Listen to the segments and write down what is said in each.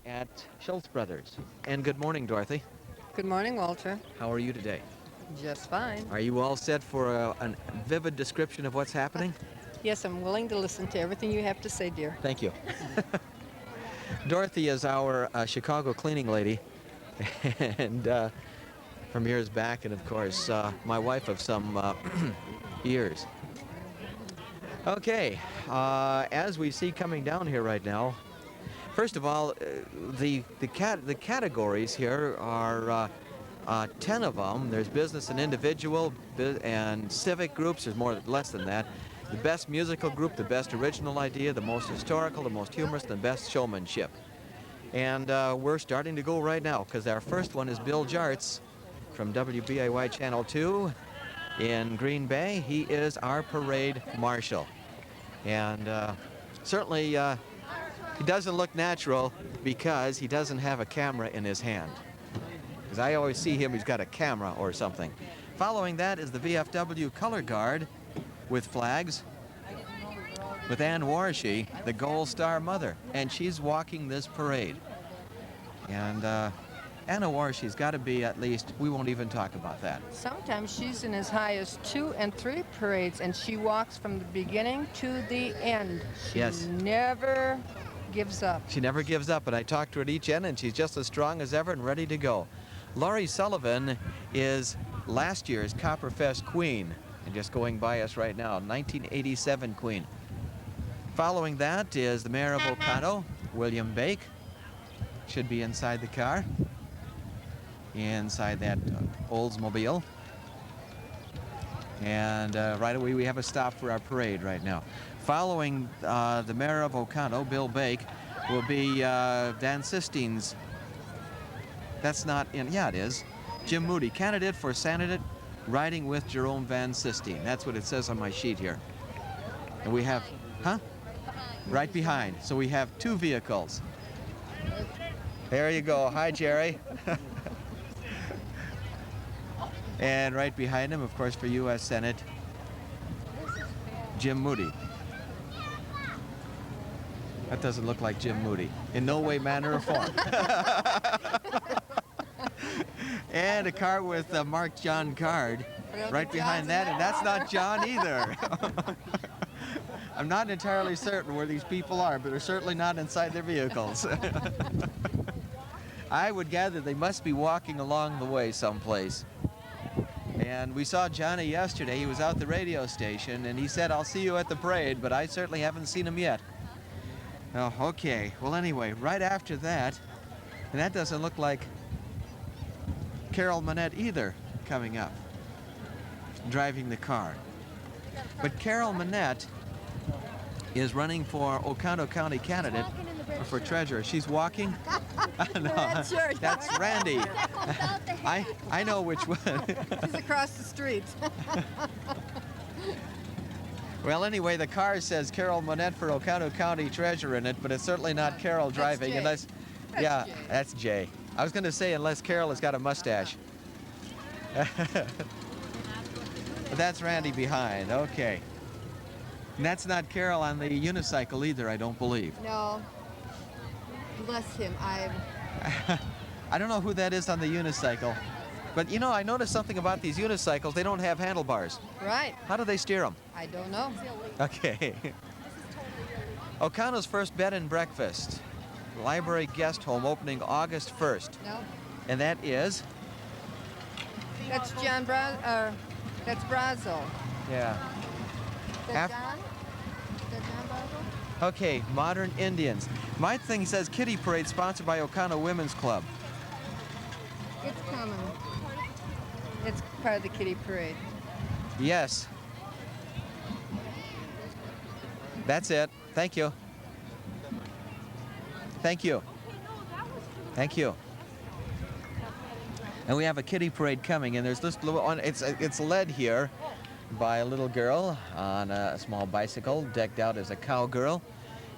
at Schultz Brothers. And good morning, Dorothy. Good morning, Walter. How are you today? Just fine. Are you all set for a vivid description of what's happening? Yes, I'm willing to listen to everything you have to say, dear. Thank you. Dorothy is our Chicago cleaning lady, and from years back, and of course, my wife of some years. Okay, as we see coming down here right now, first of all, the categories here are 10 of them. There's business and individual and civic groups. There's less than that. The best musical group, the best original idea, the most historical, the most humorous, the best showmanship. And we're starting to go right now because our first one is Bill Jartz from WBAY Channel 2 in Green Bay. He is our parade marshal. And certainly he doesn't look natural because he doesn't have a camera in his hand. Because I always see him, he's got a camera or something. Following that is the VFW Color Guard with flags, with Ann Warshi, the Gold Star mother, and she's walking this parade. And Anna Warshi's got to be at least, we won't even talk about that. Sometimes she's in as high as 2 and 3 parades, and she walks from the beginning to the end. She never gives up. She never gives up, and I talked to her at each end, and she's just as strong as ever and ready to go. Laurie Sullivan is last year's Copperfest Queen, and just going by us right now, 1987 Queen. Following that is the Mayor of Oconto, William Bake. Should be inside the car, inside that Oldsmobile. And right away we have a stop for our parade right now. Following the Mayor of Oconto, Bill Bake, will be Dan Sisteen's, that's not in, yeah it is, Jim Moody, candidate for Senate, riding with Jerome Van Sisteen. That's what it says on my sheet here. And we have, right behind. So we have 2 vehicles. There you go. Hi, Jerry. And right behind him, of course, for U.S. Senate, Jim Moody. That doesn't look like Jim Moody. In no way, manner, or form. And a car with Mark John Card right behind that, and that's not John either. I'm not entirely certain where these people are, but they're certainly not inside their vehicles. I would gather they must be walking along the way someplace. And we saw Johnny yesterday. He was out at the radio station, and he said, "I'll see you at the parade," but I certainly haven't seen him yet. Oh, okay. Well, anyway, right after that, and that doesn't look like Carol Manette either coming up, driving the car. But Carol Manette is running for Oconto County candidate for treasurer. She's walking? No, that's Randy. I know which one. She's across the street. Well, anyway, the car says Carol Manette for Oconto County treasurer in it, but it's certainly not Carol driving unless, yeah, that's Jay. I was going to say unless Carol has got a mustache. But that's Randy behind. Okay. And that's not Carol on the unicycle either, I don't believe. No. Bless him. I don't know who that is on the unicycle. But you know, I noticed something about these unicycles. They don't have handlebars. Right. How do they steer them? I don't know. Okay. Oconto's first bed and breakfast. Library guest home opening August 1st. No. And that is? That's that's Brazo. Yeah. Is that John? Is that John Brazo? Okay, Modern Indians. My thing says Kitty Parade sponsored by Oconto Women's Club. It's coming. It's part of the Kitty Parade. Yes. That's it. Thank you. Thank you. Thank you. And we have a Kitty Parade coming, and there's this little one. It's led here by a little girl on a small bicycle, decked out as a cowgirl,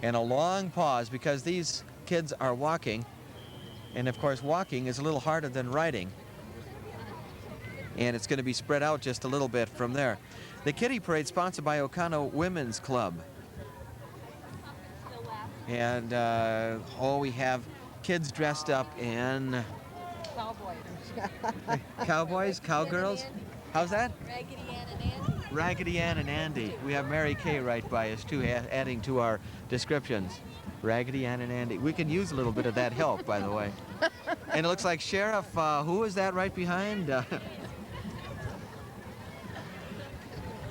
and a long pause because these kids are walking, and of course walking is a little harder than riding, and it's going to be spread out just a little bit from there. The Kitty Parade sponsored by Oconto Women's Club, and we have kids dressed up in cowboys, cowgirls. How's that? Raggedy Ann and Andy. Raggedy Ann and Andy. We have Mary Kay right by us too, adding to our descriptions. Raggedy Ann and Andy. We can use a little bit of that help, by the way. And it looks like Sheriff, who is that right behind?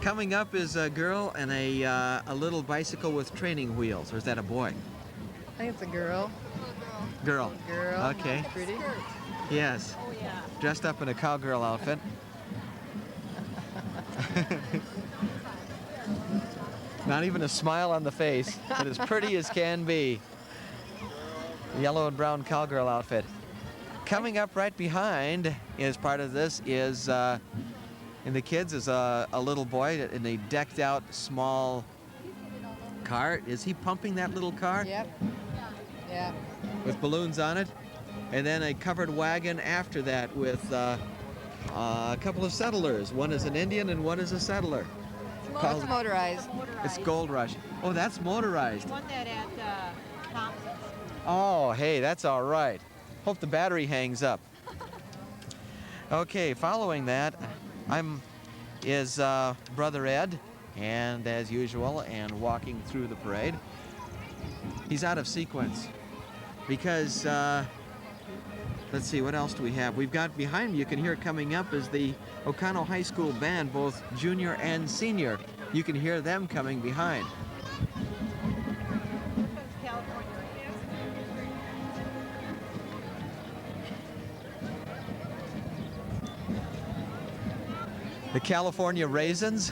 Coming up is a girl and a little bicycle with training wheels. Or is that a boy? I think it's a girl. Girl. Girl. Okay. Pretty. Yes. Oh, yeah. Dressed up in a cowgirl outfit. Not even a smile on the face, but as pretty as can be. Yellow and brown cowgirl outfit. Coming up right behind as part of this is, and the kids, is a little boy in a decked out small car. Is he pumping that little car? Yep. Yeah. With balloons on it. And then a covered wagon after that with a couple of settlers. One is an Indian and one is a settler. It's motorized. It's Gold Rush. Oh, that's motorized. Won that at Thompson's. Oh, hey, that's all right. Hope the battery hangs up. Okay, following that, is Brother Ed, and as usual, and walking through the parade. He's out of sequence because, let's see, what else do we have? We've got behind me, you can hear it coming up, is the Oconto High School band, both junior and senior. You can hear them coming behind. The California Raisins?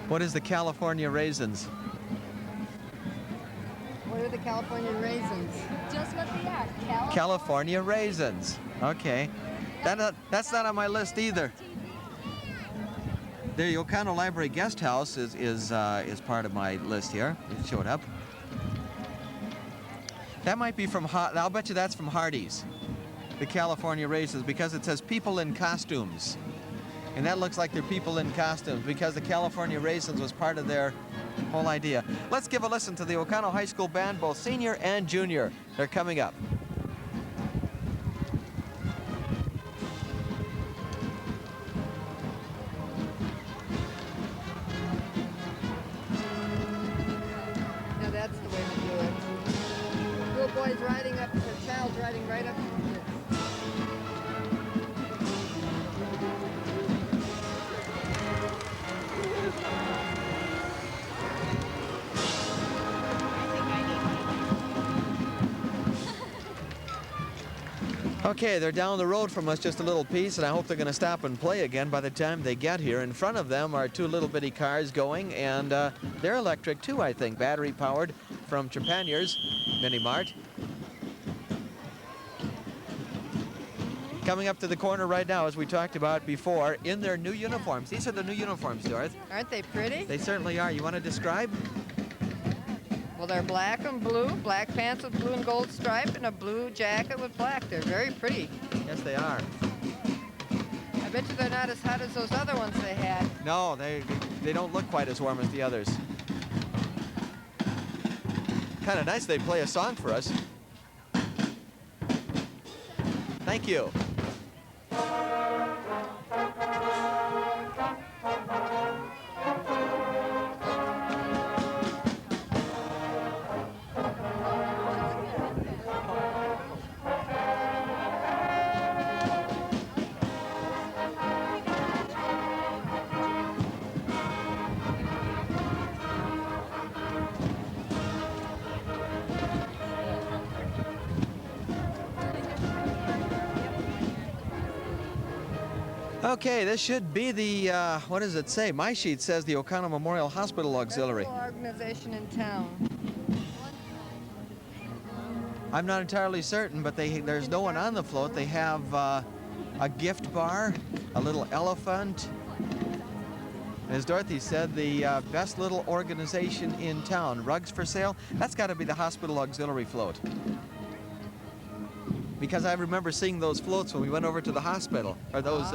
What is the California Raisins? What are the California raisins? Just what they are. California Raisins. Okay. That's not on my list either. The Oconto Library Guest House is part of my list here. It showed up. That might be from, I'll bet you that's from Hardee's. The California Raisins, because it says people in costumes. And that looks like they're people in costumes because the California Raisins was part of their whole idea. Let's give a listen to the Oconto High School band, both senior and junior. They're coming up. Now that's the way to do it. Little boy's riding up, the child's riding right up to the kids. Okay, they're down the road from us just a little piece, and I hope they're going to stop and play again by the time they get here. In front of them are two little bitty cars going, and they're electric too, I think, battery powered from Trepannier's Mini Mart. Coming up to the corner right now, as we talked about before, in their new uniforms. These are the new uniforms, Dorothy. Aren't they pretty? They certainly are. You want to describe? Well, they're black and blue, black pants with blue and gold stripe, and a blue jacket with black. They're very pretty. Yes, they are. I bet you they're not as hot as those other ones they had. No, they don't look quite as warm as the others. Kind of nice they play a song for us. Thank you. Okay, this should be the, what does it say? My sheet says the Oconto Memorial Hospital Auxiliary. Medical organization in town. I'm not entirely certain, but there's no one on the float. They have a gift bar, a little elephant. As Dorothy said, the best little organization in town. Rugs for sale? That's got to be the Hospital Auxiliary float. Because I remember seeing those floats when we went over to the hospital, or those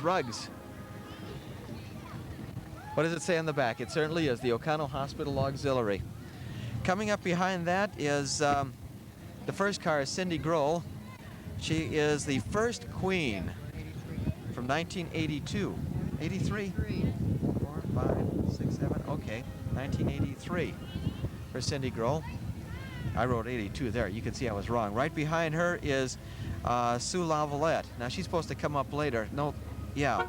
rugs. What does it say on the back? It certainly is the Oconto Hospital Auxiliary. Coming up behind that is the first car is Cindy Grohl. She is the first queen from 1982. 83? 4, 5, 6, 7, okay. 1983 for Cindy Grohl. I wrote 82 there. You can see I was wrong. Right behind her is Sue Lavalette. Now, she's supposed to come up later. No, yeah.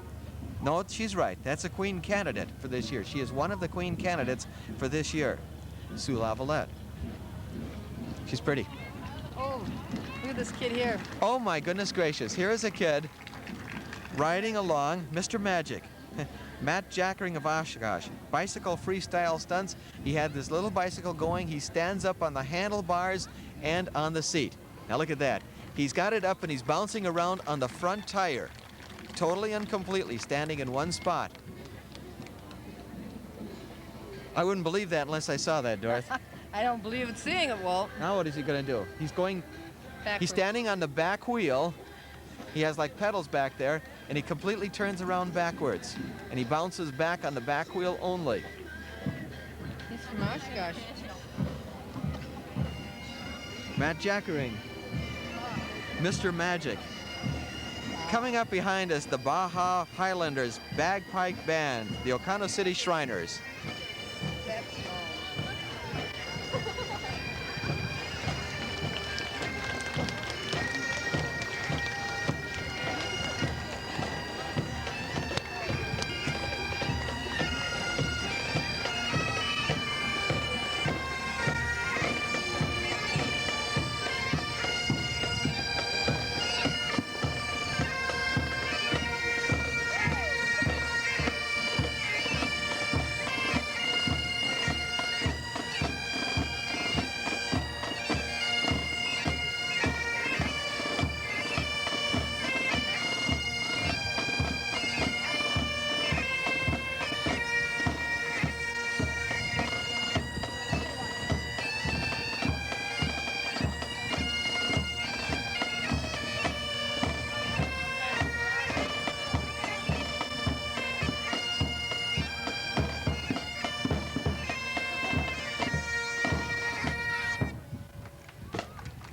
No, she's right. That's a queen candidate for this year. She is one of the queen candidates for this year. Sue Lavalette. She's pretty. Oh, look at this kid here. Oh, my goodness gracious. Here is a kid riding along, Mr. Magic. Matt Jackering of Oshkosh. Bicycle freestyle stunts. He had this little bicycle going. He stands up on the handlebars and on the seat. Now look at that. He's got it up and he's bouncing around on the front tire. Totally and completely standing in one spot. I wouldn't believe that unless I saw that, Dorothy. I don't believe it seeing it, Walt. Now what is he going to do? He's going... Backwards. He's standing on the back wheel. He has like pedals back there, and he completely turns around backwards. And he bounces back on the back wheel only. He's from Oshkosh. Matt Jackering. Mr. Magic. Coming up behind us, the Baja Highlanders Bagpipe Band, the Oconto City Shriners.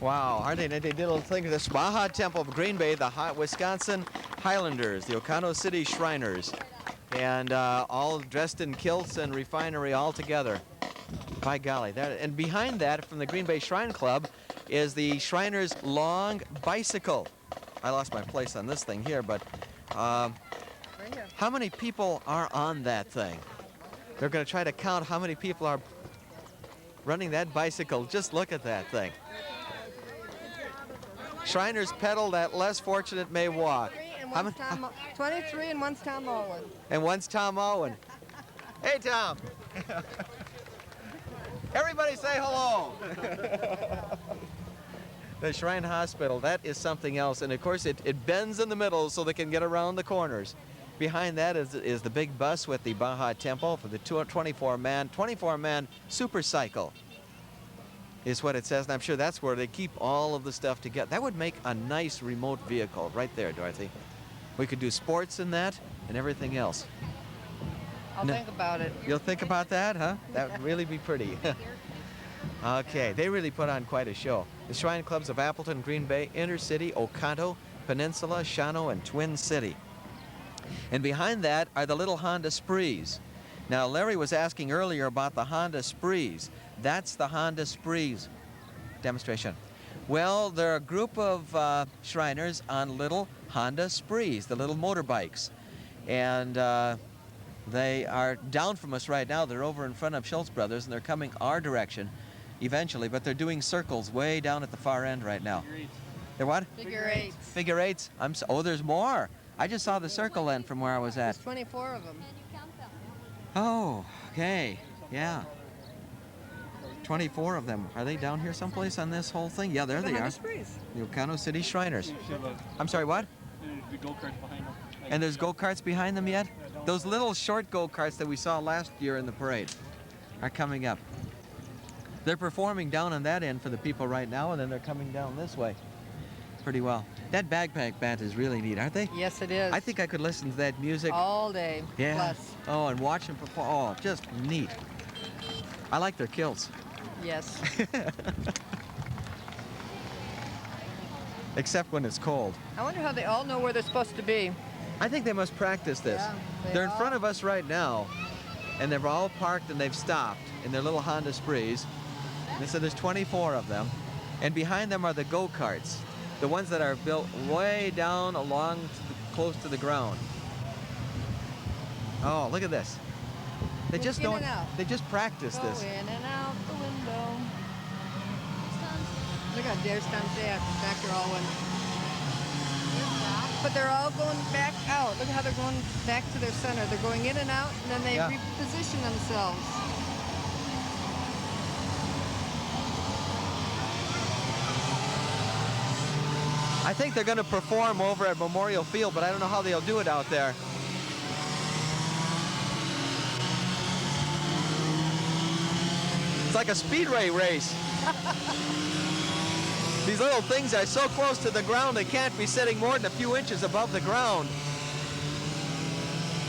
Wow, aren't they? They did a little thing. The Baja Temple of Green Bay, the Wisconsin Highlanders, the Oconto City Shriners, and all dressed in kilts and refinery all together. By golly, that, and behind that, from the Green Bay Shrine Club, is the Shriners Long Bicycle. I lost my place on this thing here, but Right here. how many people are on that thing? They're going to try to count how many people are running that bicycle. Just look at that thing. Shriners pedal that less fortunate may walk. 23 and one's Tom Owen. And one's Tom Owen. Hey, Tom. Everybody say hello. The Shrine Hospital, that is something else. And of course, it bends in the middle so they can get around the corners. Behind that is the big bus with the Baja Temple for the 24-man super cycle. Is what it says, and I'm sure that's where they keep all of the stuff together. That would make a nice remote vehicle right there, Dorothy. We could do sports in that and everything else. I'll think about it. You'll think about that, huh? That would really be pretty. Okay, they really put on quite a show. The Shrine Clubs of Appleton, Green Bay, Intercity, Oconto, Peninsula, Shawano, and Twin City. And behind that are the little Honda Sprees. Now, Larry was asking earlier about the Honda Sprees. That's the Honda Sprees demonstration. Well, they're a group of Shriners on little Honda Sprees, the little motorbikes. And they are down from us right now. They're over in front of Schultz Brothers, and they're coming our direction eventually, but they're doing circles way down at the far end right now. They're what? Figure eights. Figure eights? Oh, there's more. I just saw the circle end from where I was at. There's 24 of them. Oh, okay. Yeah. 24 of them. Are they down here someplace on this whole thing? Yeah, there they are. The Oconto City Shriners. I'm sorry, what? The go-karts behind them. And there's go-karts behind them yet? Those little short go-karts that we saw last year in the parade are coming up. They're performing down on that end for the people right now, and then they're coming down this way pretty well. That bagpipe band is really neat, aren't they? Yes, it is. I think I could listen to that music all day. Yeah. Plus. Oh, and watch them perform. Oh, just neat. I like their kilts. Yes. Except when it's cold. I wonder how they all know where they're supposed to be. I think they must practice this. Yeah, They're in front of us right now, and they're all parked and they've stopped in their little Honda Sprees. They said there's 24 of them, and behind them are the go-karts, the ones that are built way down along close to the ground. Oh, look at this. They just in don't. and out. They just practice Go this. in and out the window. Look how there's Sunset. Back all one. But they're all going back out. Look how they're going back to their center. They're going in and out, and then they reposition themselves. I think they're going to perform over at Memorial Field, but I don't know how they'll do it out there. It's like a speedway race. These little things are so close to the ground, they can't be sitting more than a few inches above the ground.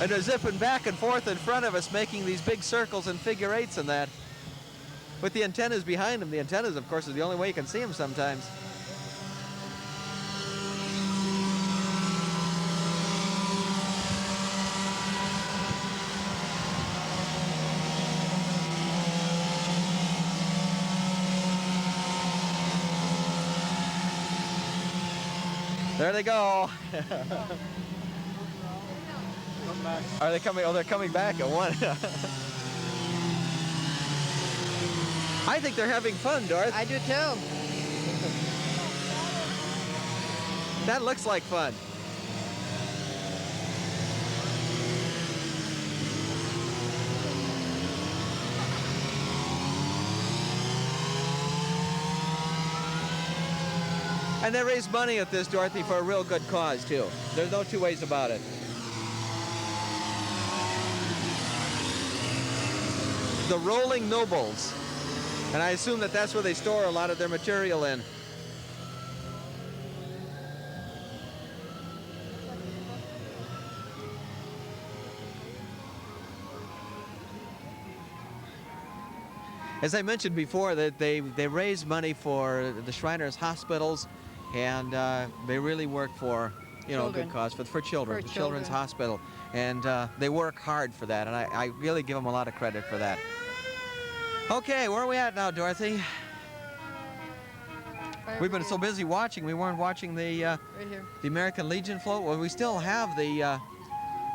And they're zipping back and forth in front of us, making these big circles and figure eights and that. With the antennas behind them. The antennas, of course, is the only way you can see them sometimes. There they go. Are they coming? Oh, they're coming back at one. I think they're having fun, Dorothy. I do too. That looks like fun. And they raise money at this, Dorothy, for a real good cause, too. There's no two ways about it. The Rolling Nobles. And I assume that that's where they store a lot of their material in. As I mentioned before, that they raise money for the Shriners hospitals, and they really work for, you know, a good cause for children, the Children's Hospital, and they work hard for that, and I really give them a lot of credit for that. Okay, where are we at now, Dorothy? We've been so busy watching, we weren't watching the right here. The American Legion float. Well, we still have the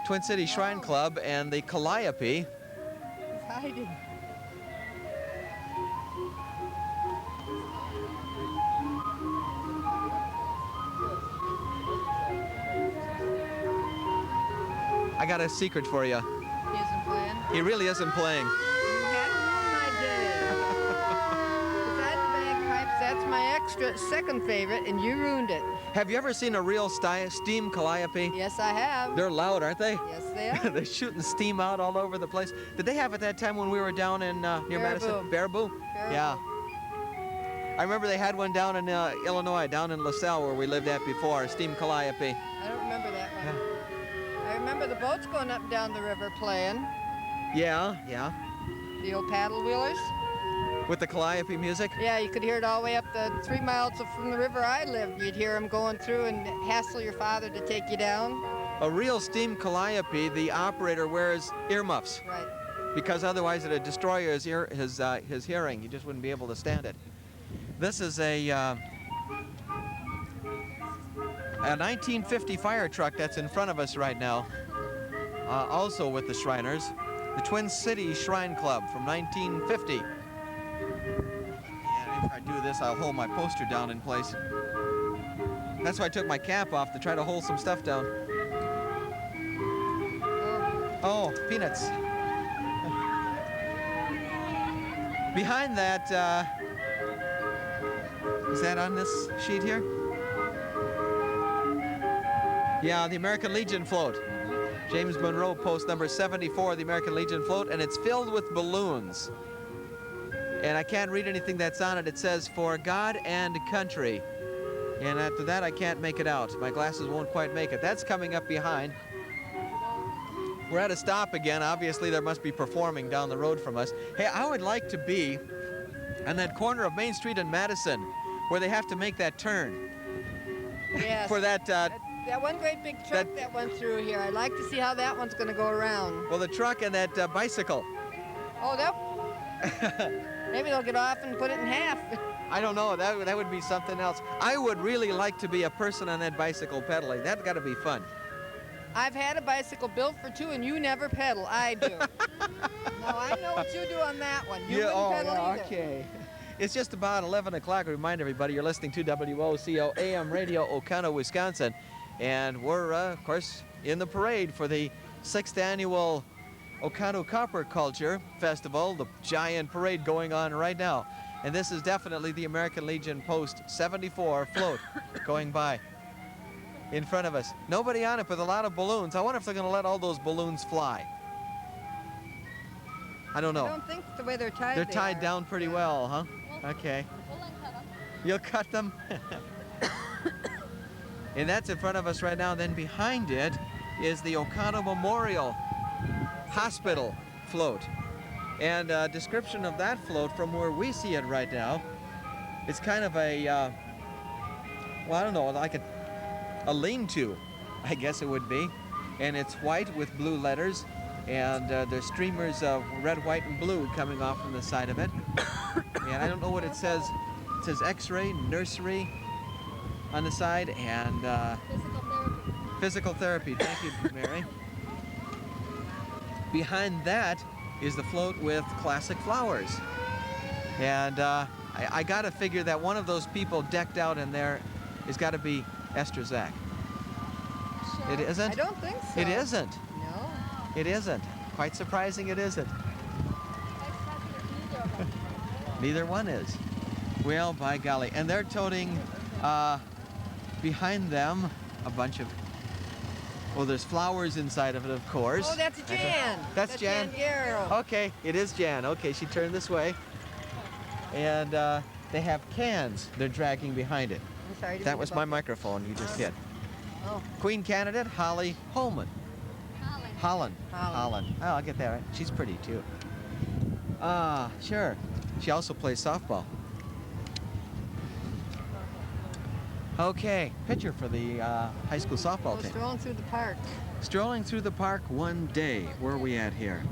Twin Cities Shrine Club and the Calliope. It's hiding. I got a secret for you. He isn't playing. He really isn't playing. You had ruined my day. Besides bagpipes, that's my extra second favorite, and you ruined it. Have you ever seen a real steam Calliope? Yes, I have. They're loud, aren't they? Yes, they are. They're shooting steam out all over the place. Did they have at that time when we were down in near Madison? Baraboo? Yeah. I remember they had one down in Illinois, down in LaSalle, where we lived at before, a steam Calliope. I don't remember that one. Yeah. I remember the boats going up and down the river playing. Yeah, yeah. The old paddle wheelers. With the Calliope music? Yeah, you could hear it all the way up the 3 miles from the river I lived. You'd hear them going through and hassle your father to take you down. A real steam Calliope, the operator wears earmuffs. Right. Because otherwise it'd destroy his hearing. He just wouldn't be able to stand it. This is a 1950 fire truck that's in front of us right now. Also with the Shriners. The Twin Cities Shrine Club from 1950. And if I do this, I'll hold my poster down in place. That's why I took my cap off, to try to hold some stuff down. Oh, peanuts. Behind that, is that on this sheet here? Yeah, the American Legion float. James Monroe, post number 74, the American Legion float, and it's filled with balloons. And I can't read anything that's on it. It says, "For God and Country." And after that, I can't make it out. My glasses won't quite make it. That's coming up behind. We're at a stop again. Obviously, there must be performing down the road from us. Hey, I would like to be on that corner of Main Street and Madison, where they have to make that turn Yes. for that. That one great big truck that went through here. I'd like to see how that one's going to go around. Well, the truck and that bicycle. Oh, that. Maybe they'll get off and put it in half. I don't know. That would be something else. I would really like to be a person on that bicycle pedaling. That's got to be fun. I've had a bicycle built for two, and you never pedal. I do. No, I know what you do on that one. You wouldn't pedal either. Okay. It's just about 11 o'clock. Remind everybody you're listening to WOCO AM Radio, Oconto, Wisconsin. And we're, of course, in the parade for the 6th annual Oconto Copper Culture Festival, the giant parade going on right now. And this is definitely the American Legion Post 74 float going by in front of us. Nobody on it, but a lot of balloons. I wonder if they're going to let all those balloons fly. I don't know. I don't think the way they're tied. They're tied down pretty well, huh? Okay. We'll uncut them. You'll cut them? And that's in front of us right now. Then behind it is the Oconto Memorial Hospital float. And a description of that float from where we see it right now, it's kind of a, well, I don't know, like a lean-to, I guess it would be. And it's white with blue letters, and there's streamers of red, white, and blue coming off from the side of it. And I don't know what it says. It says X-ray, nursery on the side, and Physical therapy. physical therapy. Thank you, Mary. Behind that is the float with classic flowers. And I got to figure that one of those people decked out in there has got to be Esther Zach. Sure. It isn't? I don't think so. It isn't. No. It isn't. Quite surprising it isn't. Neither of them. Neither one is. Well, by golly. And they're toting behind them a bunch of, well, there's flowers inside of it, of course. Oh, that's Jan. That's Jan. Garrow. Okay, it is Jan. Okay, she turned this way. And they have cans they're dragging behind it. I'm sorry. That was my microphone you just hit. Oh. Queen candidate, Holly Holman. Holland. Holland. Oh, I'll get that right. She's pretty, too. Sure. She also plays softball. Okay, pitcher for the high school softball team. Strolling through the park. Strolling through the park one day. Where are we at here?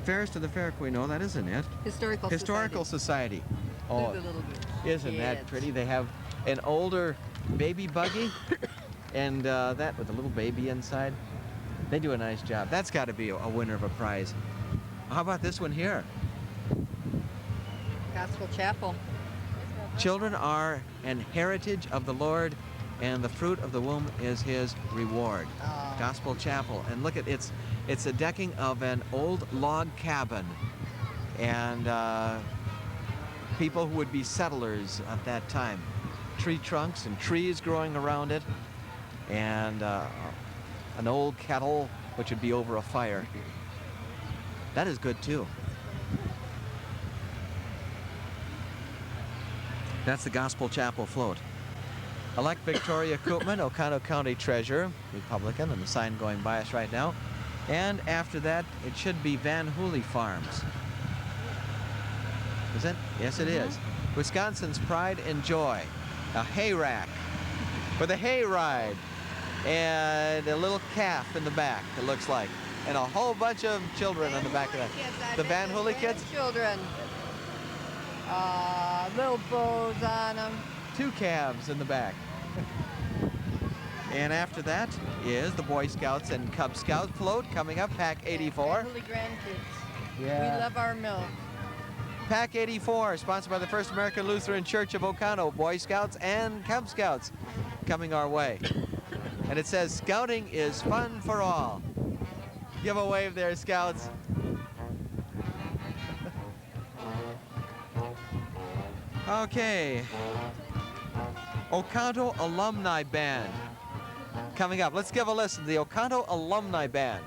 Fairest to the Fair Queen. No, that isn't it. Historical Society. Oh, Oh, isn't that pretty? They have an older baby buggy and that with a little baby inside. They do a nice job. That's got to be a winner of a prize. How about this one here? Gospel Chapel. Children are an heritage of the Lord, and the fruit of the womb is his reward. Oh. Gospel Chapel. And look at it's a decking of an old log cabin, and people who would be settlers at that time. Tree trunks and trees growing around it, and an old kettle which would be over a fire. That is good too. That's the Gospel Chapel float. Elect Victoria Koopman, Oconto County Treasurer, Republican, and the sign going by us right now. And after that, it should be Van Hooley Farms. Is it? Yes, it is. Wisconsin's pride and joy. A hay rack for the hay ride. And a little calf in the back, it looks like. And a whole bunch of children on the back of that. The Van Hooley kids? Children. Little bows on them. 2 calves in the back. And after that is the Boy Scouts and Cub Scout float coming up, Pack 84. Holy grandkids. Yeah. We love our milk. Pack 84, sponsored by the First American Lutheran Church of Oconto, Boy Scouts and Cub Scouts coming our way. And it says, scouting is fun for all. Give a wave there, Scouts. Okay. Oconto Alumni Band coming up. Let's give a listen to the Oconto Alumni Band.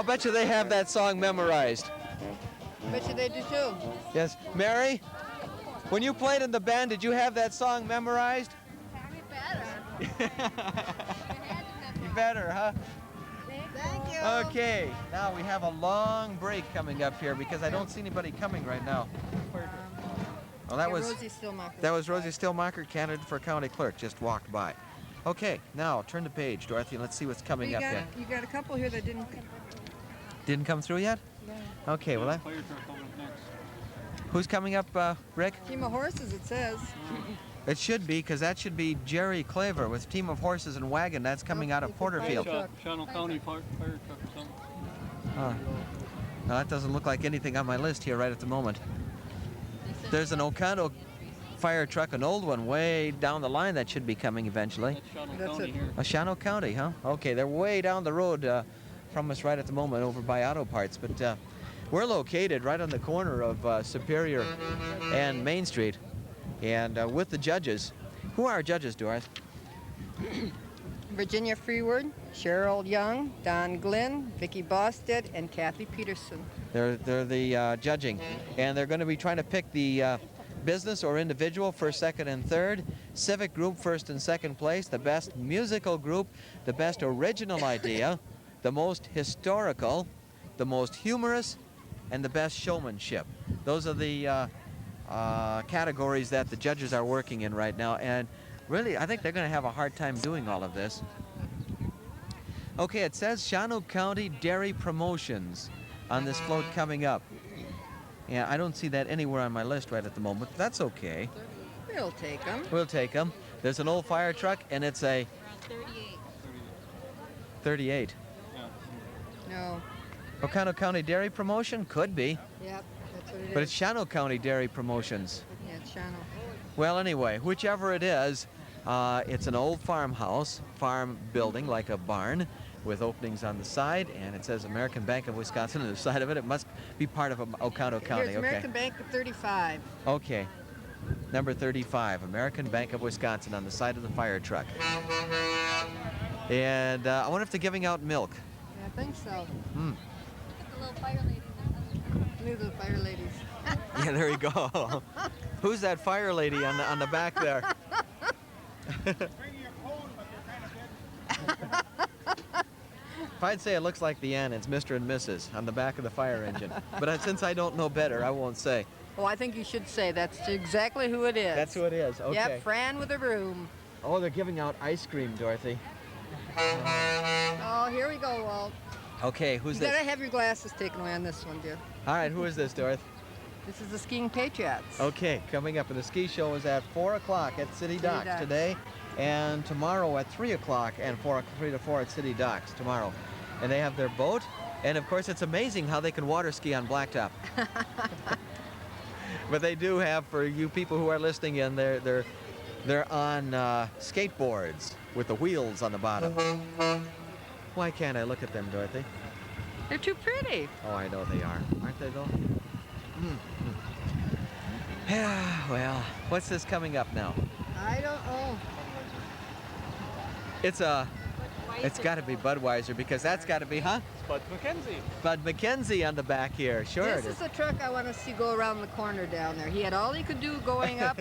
I'll bet you they have that song memorized. Bet you they do too. Yes. Mary, when you played in the band, did you have that song memorized? You better. You better, huh? Thank you. Okay, now we have a long break coming up here because I don't see anybody coming right now. Well, that was Rosie Stillmacher. that was Rosie Stillmacher, candidate for county clerk, just walked by. Okay, now turn the page, Dorothy, and let's see what's coming up here. You got a couple here that didn't. Didn't come through yet? No. Okay, well, Fire truck coming up next. who's coming up, Rick? Team of horses, it says. It should be, because that should be Jerry Claver with Team of Horses and Wagon. That's coming out of It's a fire Porterfield. truck. Channel County fire truck or something. Now, that doesn't look like anything on my list here right at the moment. There's an Oconto fire truck, an old one, way down the line that should be coming eventually. That's Channel That's County it. here. Oconto County, huh? Okay, they're way down the road from us right at the moment over by Auto Parts. But we're located right on the corner of Superior and Main Street. And with the judges. Who are our judges, Doris? Virginia Freeward, Cheryl Young, Don Glenn, Vicki Bosted, and Kathy Peterson. They're the judging. And they're going to be trying to pick the business or individual first, second, and third. Civic group first and second place. The best musical group. The best original idea. The most historical. The most humorous. And the best showmanship. Those are the categories that the judges are working in right now, and really I think they're going to have a hard time doing all of this. Okay, it says Shawano County Dairy Promotions on this float coming up. Yeah, I don't see that anywhere on my list right at the moment. That's okay. We'll take them. We'll take them. There's an old fire truck, and it's a 38. No. Oconto County Dairy Promotion? Could be, Yep, that's what it is. but it's Shawano County Dairy Promotions. Yeah, it's Shano. Well, anyway, whichever it is, it's an old farmhouse, farm building like a barn with openings on the side, and it says American Bank of Wisconsin on the side of it. It must be part of Oconto County. Here's American Bank of 35. Okay. Number 35, American Bank of Wisconsin on the side of the fire truck. And I wonder if they're giving out milk. Yeah, I think so. Hmm. The little fire lady. Look at the fire ladies. Yeah, there you go. Who's that fire lady on the back there? If I'd say it looks like the end, it's Mr. and Mrs. on the back of the fire engine. But since I don't know better, I won't say. Oh, I think you should say that's exactly who it is. That's who it is. Okay. Yep, Fran with a broom. Oh, they're giving out ice cream, Dorothy. Oh, here we go, Walt. Okay, who's You this? gotta have your glasses taken away on this one, dear. All right, who is this, Dorothy? This is the Skiing Patriots. Okay, coming up, and the ski show is at 4 o'clock at City Docks Docks. today, and tomorrow at 3 o'clock and 3 to 4 at City Docks tomorrow. And they have their boat, and of course, it's amazing how they can water ski on blacktop. But they do have, for you people who are listening in, they're on skateboards with the wheels on the bottom. Why can't I look at them, Dorothy? They're too pretty. Oh, I know they are. Aren't they, though? Yeah, well, what's this coming up now? I don't know. It's got to be Budweiser, because that's got to be, huh? Spud McKenzie. Bud McKenzie on the back here. Sure This it is the truck I want to see go around the corner down there. He had all he could do going up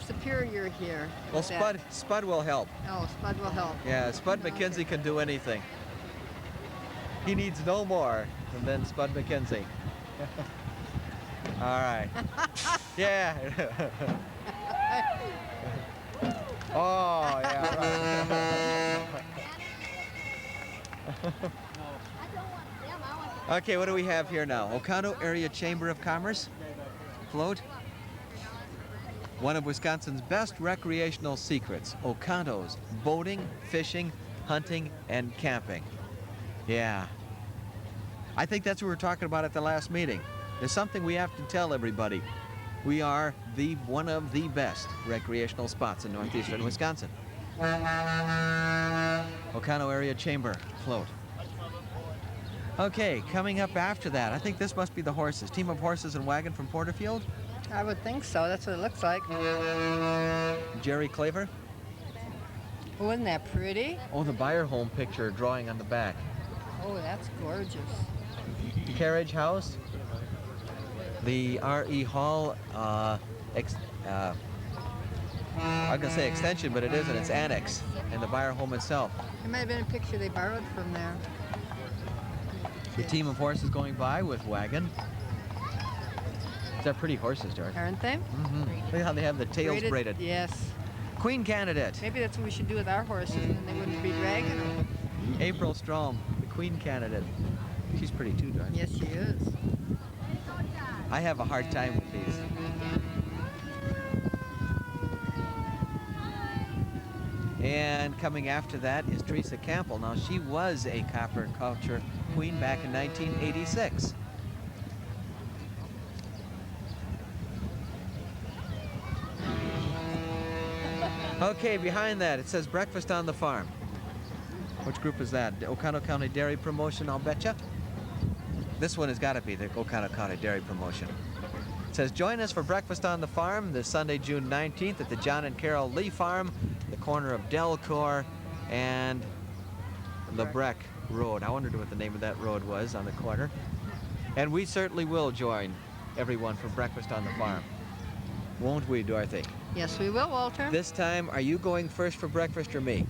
Superior here. Well, with that. Spud will help. Oh, Spud will help. Yeah, Spud Okay. McKenzie can do anything. He needs no more than Spud McKenzie. All right. Yeah. Oh, yeah. Right. I don't want them. I want Okay, what do we have here now? Oconto Area Chamber of Commerce float. One of Wisconsin's best recreational secrets, Oconto's boating, fishing, hunting, and camping. Yeah. I think that's what we were talking about at the last meeting. There's something we have to tell everybody. We are one of the best recreational spots in northeastern Wisconsin. Oconto Area Chamber float. Okay, coming up after that, I think this must be the horses. Team of Horses and Wagon from Porterfield. I would think so. That's what it looks like. Jerry Claver. Oh, isn't that pretty? Oh, the Buyer Home picture drawing on the back. Oh, that's gorgeous. carriage house. The R.E. Hall, I'm going to say extension, but it isn't. It's annex, and the Buyer home itself. It might have been a picture they borrowed from there. The team of horses going by with wagon. They're pretty horses, Dorothy. Aren't they? Mm-hmm. Look at how they have the tails braided. Yes. Queen candidate. Maybe that's what we should do with our horses, and then they wouldn't be dragging them. April Strom, the queen candidate. She's pretty too, Dorothy. Yes, she is. I have a hard time with these. And coming after that is Teresa Campbell. Now, she was a copper culture queen back in 1986. Okay, behind that, it says Breakfast on the Farm. Which group is that? The Oconto County Dairy Promotion, I'll betcha. This one has got to be the Oconto County Dairy Promotion. It says, join us for Breakfast on the Farm this Sunday, June 19th at the John and Carol Lee Farm, the corner of Delcor and LeBrec Road. I wondered what the name of that road was on the corner. And we certainly will join everyone for Breakfast on the Farm. Won't we, Dorothy? Yes, we will, Walter. This time, are you going first for breakfast or me?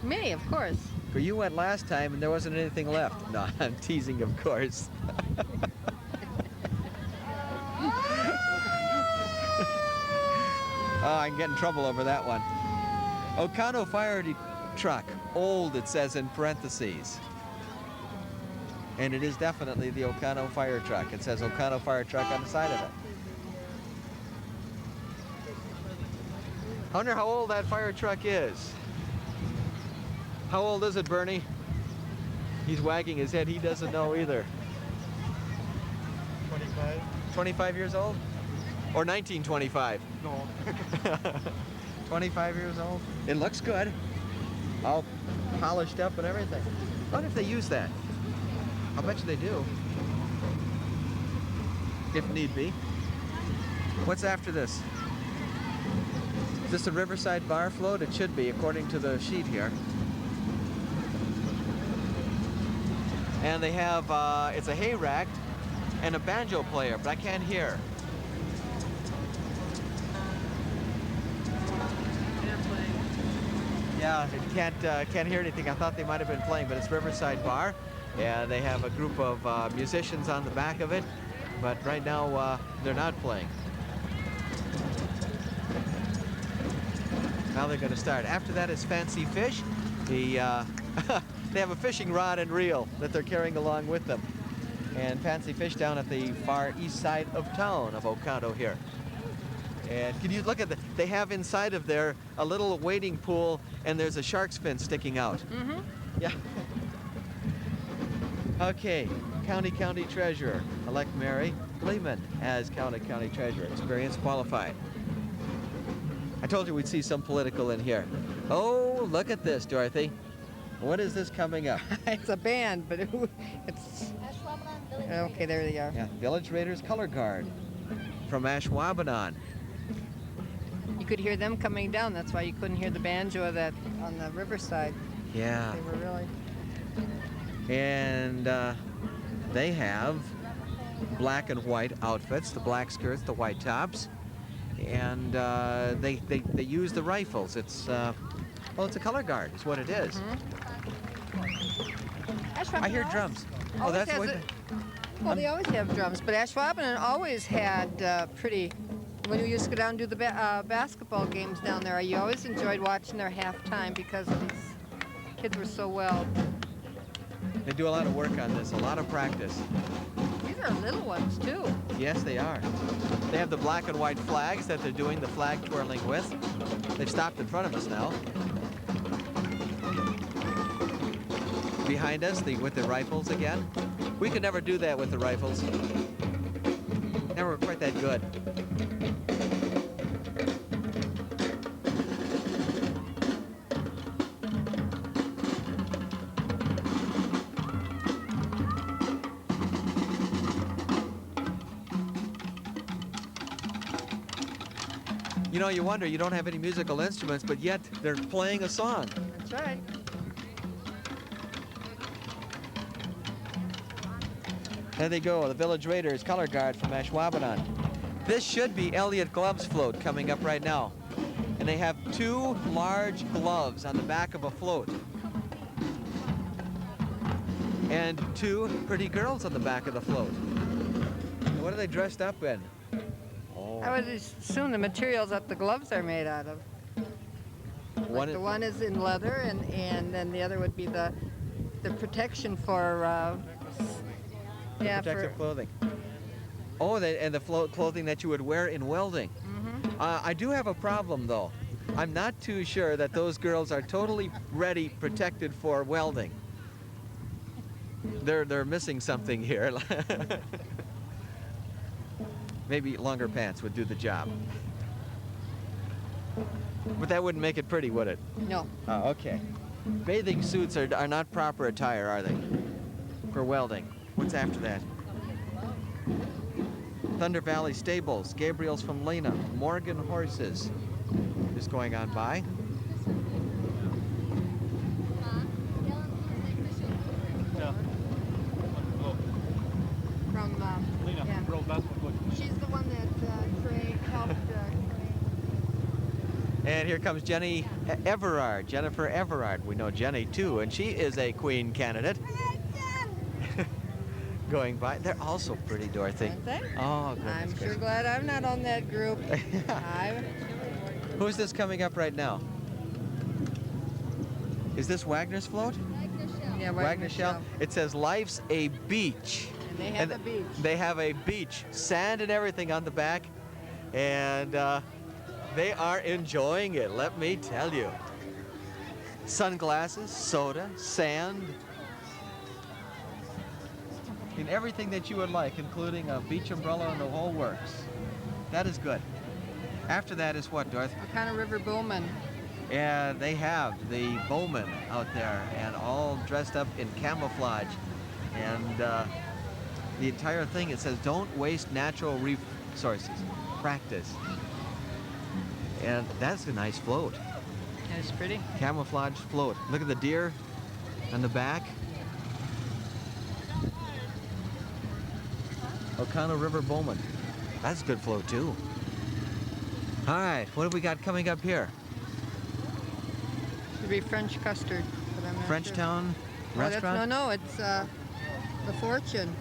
Me, of course. For you went last time and there wasn't anything left. No, I'm teasing, of course. Oh, I can get in trouble over that one. Oconto fire truck, old it says in parentheses. And it is definitely the Oconto fire truck. It says Oconto fire truck on the side of it. I wonder how old that fire truck is. How old is it, Bernie? He's wagging his head. He doesn't know either. 25? 25 years old? Or 1925? No. 25 years old? It looks good. All polished up and everything. I wonder if they use that. I'll bet you they do. If need be. What's after this? Is this a Riverside bar float? It should be, according to the sheet here. And they have, it's a hay rack and a banjo player, but I can't hear. Yeah, can't hear anything. I thought they might have been playing, but it's Riverside Bar, and they have a group of musicians on the back of it, but right now they're not playing. Now they're going to start. After that is Fancy Fish. They have a fishing rod and reel that they're carrying along with them. And Fancy Fish down at the far east side of town of Oconto here. And can you look at they have inside of there a little wading pool, and there's a shark's fin sticking out. Mm-hmm. Yeah. Okay, County Treasurer. Elect Mary Lehman as County Treasurer. Experience qualified. I told you we'd see some political in here. Oh, look at this, Dorothy. What is this coming up? It's a band, but it's... Okay, there they are. Yeah, Village Raiders Color Guard from Ashwaubenon. You could hear them coming down. That's why you couldn't hear the banjo that on the riverside. Yeah. They were really... And they have black and white outfits, the black skirts, the white tops. And they use the rifles. It's well, it's a color guard. Is what it is. Mm-hmm. I hear drums. Oh, that's what. Well, they always have drums, but Ashwaubenon always had pretty. When we used to go down and do the basketball games down there, you always enjoyed watching their halftime because these kids were so well. They do a lot of work on this, a lot of practice. These are little ones too. Yes, they are. They have the black and white flags that they're doing the flag twirling with. They've stopped in front of us now. Behind us, with the rifles again. We could never do that with the rifles. Never quite that good. You know, you wonder, you don't have any musical instruments, but yet they're playing a song. That's right. There they go, the Village Raiders color guard from Ashwaubenon. This should be Elliott Glove's float coming up right now. And they have two large gloves on the back of a float. And two pretty girls on the back of the float. What are they dressed up in? Oh. I would assume the materials that the gloves are made out of. Like the one is in leather, and then the other would be the protection for protective clothing. Oh, and the clothing that you would wear in welding. Mm-hmm. I do have a problem though. I'm not too sure that those girls are totally ready, protected for welding. They're missing something here. Maybe longer pants would do the job. But that wouldn't make it pretty, would it? No. Oh, okay. Bathing suits are not proper attire, are they? For welding. What's after that? Thunder Valley Stables, Gabriel's from Lena, Morgan Horses is going on by. Yeah. From Lena, yeah. girl basketball coach. She's the one that Trey helped. And here comes Jenny Everard, Jennifer Everard. We know Jenny too, and she is a Queen candidate. Going by. They're also pretty, Dorothy. Aren't they? Oh, goodness I'm sure gracious. glad I'm not on that group. Who's this coming up right now? Is this Wagner's float? Yeah, Wagner Shell. It says life's a beach. And they have a beach. They have a beach, sand and everything on the back, and they are enjoying it, let me tell you. Sunglasses, soda, sand, and everything that you would like, including a beach umbrella and the whole works. That is good. After that is what, Dorothy? Oconto River Bowman. And they have the bowmen out there and all dressed up in camouflage. And the entire thing, it says, don't waste natural resources. Practice. And that's a nice float. It's pretty. Camouflage float. Look at the deer on the back. Oconto River Bowman. That's a good float too. All right, what have we got coming up here? Should be French custard. But I'm not Frenchtown sure. restaurant? No, it's the Fortune.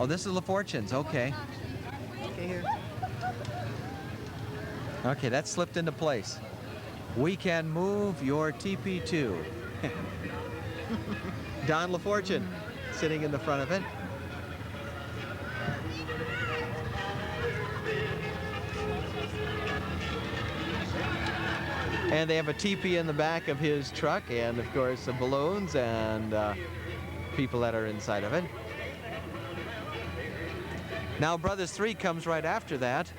Oh, this is La Fortune's, okay. Okay, here. Okay, that's slipped into place. We can move your TP2. Don La Fortune sitting in the front of it. And they have a teepee in the back of his truck, and of course the balloons and people that are inside of it. Now Brothers 3 comes right after that,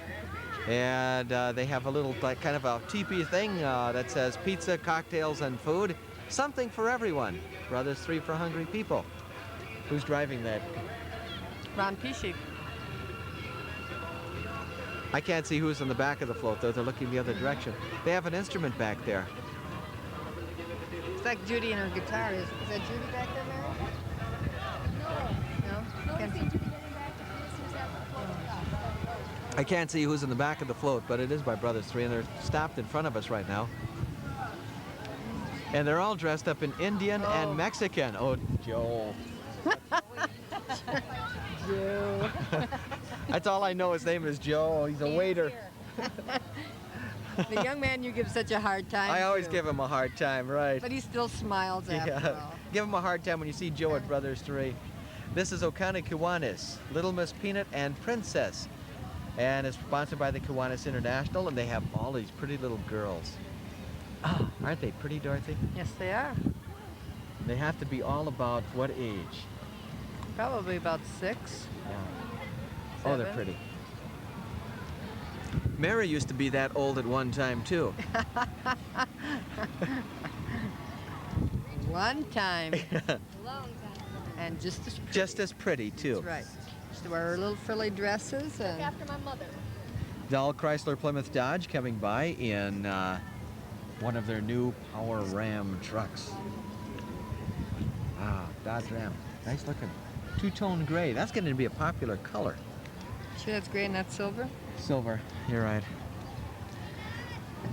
and they have a little kind of a teepee thing that says pizza, cocktails, and food. Something for everyone. Brothers 3 for hungry people. Who's driving that? Ron Pishi. I can't see who's in the back of the float, though. They're looking the other direction. They have an instrument back there. It's like Judy and her guitar. Is that Judy back there, Mary? No? Can't see. I can't see who's in the back of the float, but it is by Brothers 3, and they're stopped in front of us right now. And they're all dressed up in Indian and Mexican. Oh, Joe. Joe. That's all I know. His name is Joe. He's a waiter. The young man you give such a hard time I always to. give him a hard time, right? But he still smiles after all. Give him a hard time when you see Joe at Brothers 3. This is Oconto Kiwanis, Little Miss Peanut and Princess. And it's sponsored by the Kiwanis International, and they have all these pretty little girls. Oh, aren't they pretty, Dorothy? Yes, they are. They have to be all about what age? Probably about 6. Yeah. Oh, they're 7. pretty. Mary used to be that old at one time, too. One time. Long time. And just as pretty. Just as pretty, too. That's right. Used to wear her little frilly dresses. Look And after my mother. Dahl Chrysler Plymouth Dodge coming by in one of their new Power Ram trucks. Ah, Dodge Ram. Nice looking. Two-tone gray. That's going to be a popular color. Sure, that's gray and that's silver. Silver. You're right.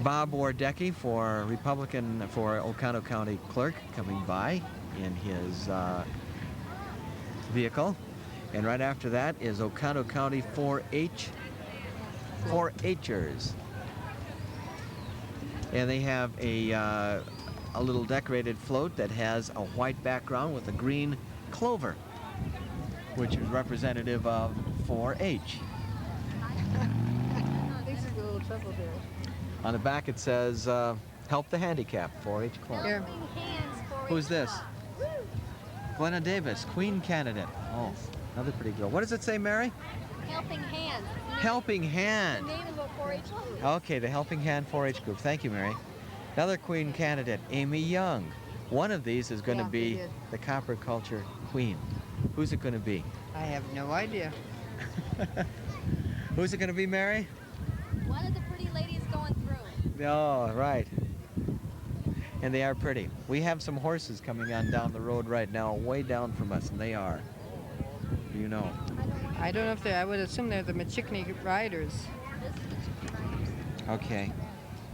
Bob Wardecki for Republican for Oconto County Clerk coming by in his vehicle. And right after that is Oconto County 4-H'ers. And they have a little decorated float that has a white background with a green clover, which is representative of 4-H. These are a little trouble there. On the back it says, help the handicapped, 4-H Club. Here. Helping hands for Who's each this? club. Glenna Davis, Queen candidate. Oh, another pretty girl. What does it say, Mary? Helping hands. Helping Hand. The name of a 4-H club. Okay, the Helping Hand 4-H group. Thank you, Mary. Another Queen candidate, Amy Young. One of these is going to Yeah, be we did. the Copper Culture Queen. Who's it going to be? I have no idea. Who's it going to be, Mary? One of the pretty ladies going through. Oh, right. And they are pretty. We have some horses coming on down the road right now, way down from us, and they are. You know. I don't know if they're, I would assume they're the Michigan Riders. This is the chicken riders. Okay.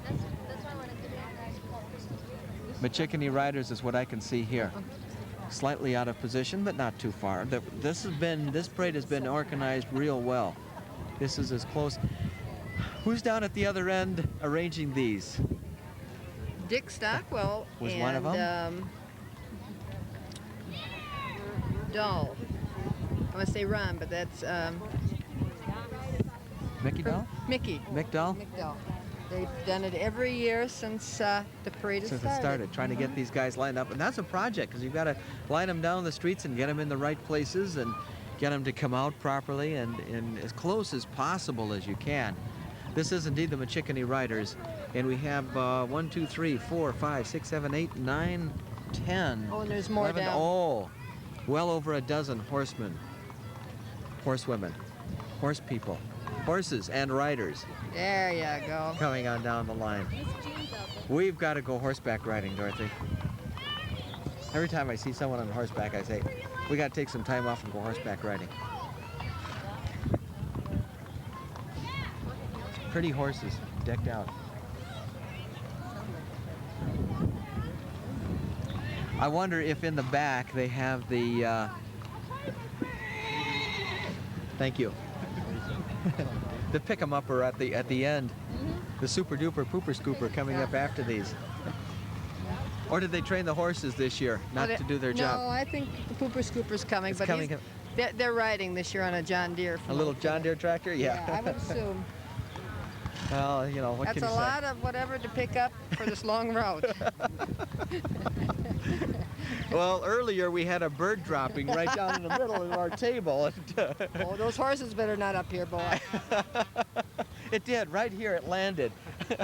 That's why I want to give you guys called Christmas Riders. Michigan Riders is what I can see here. Slightly out of position, but not too far. This parade has been organized real well. This is as close. Who's down at the other end arranging these? Dick Stockwell Was and one of them? Dull. I want to say Ron, but that's Mickey Doll? Mickey. Mick Doll? Mick Dull. They've done it every year since the parade has Since it started, trying to get these guys lined up. And that's a project, because you've got to line them down the streets and get them in the right places and get them to come out properly and as close as possible as you can. This is indeed the Michigan Riders, and we have 1, 2, 3, 4, 5, 6, 7, 8, 9, 10. Oh, and there's more 11, down. Oh, well over a dozen horsemen, horsewomen, horse people, horses and riders There you go. coming on down the line. These jeans out there. We've got to go horseback riding, Dorothy. Every time I see someone on horseback, I say, we got to take some time off and go horseback riding. Pretty horses, decked out. I wonder if in the back they have the, thank you, the pick-em-upper at the end, the super-duper pooper scooper coming up after these. Or did they train the horses this year not to do their No, job? I think the Pooper Scooper's coming, It's but coming. they're riding this year on a John Deere. A from little Oconto. John Deere tractor? Yeah, I would assume. Well, you know, what That's can a you say? lot of whatever to pick up for this long route. Well, earlier we had a bird dropping right down in the middle of our table. Oh, those horses better not up here, boy. It did, right here it landed. I'm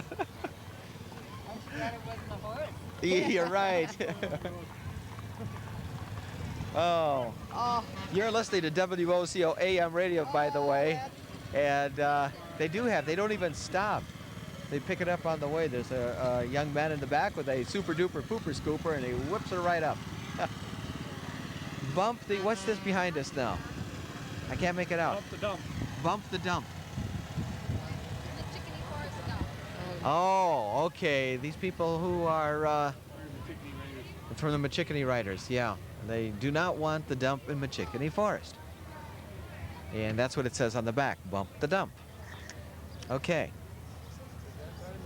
glad it wasn't a horse. Yeah, you're right. Oh, Oh, you're listening to WOCO AM radio, by the way. And they don't even stop. They pick it up on the way. There's a young man in the back with a super duper pooper scooper, and he whips her right up. What's this behind us now? I can't make it out. Up the dump. Bump the dump. The chickeny forest dump. Oh, okay. These people who are from the Michigan Riders, yeah. They do not want the dump in Michigan Forest. And that's what it says on the back, bump the dump. Okay.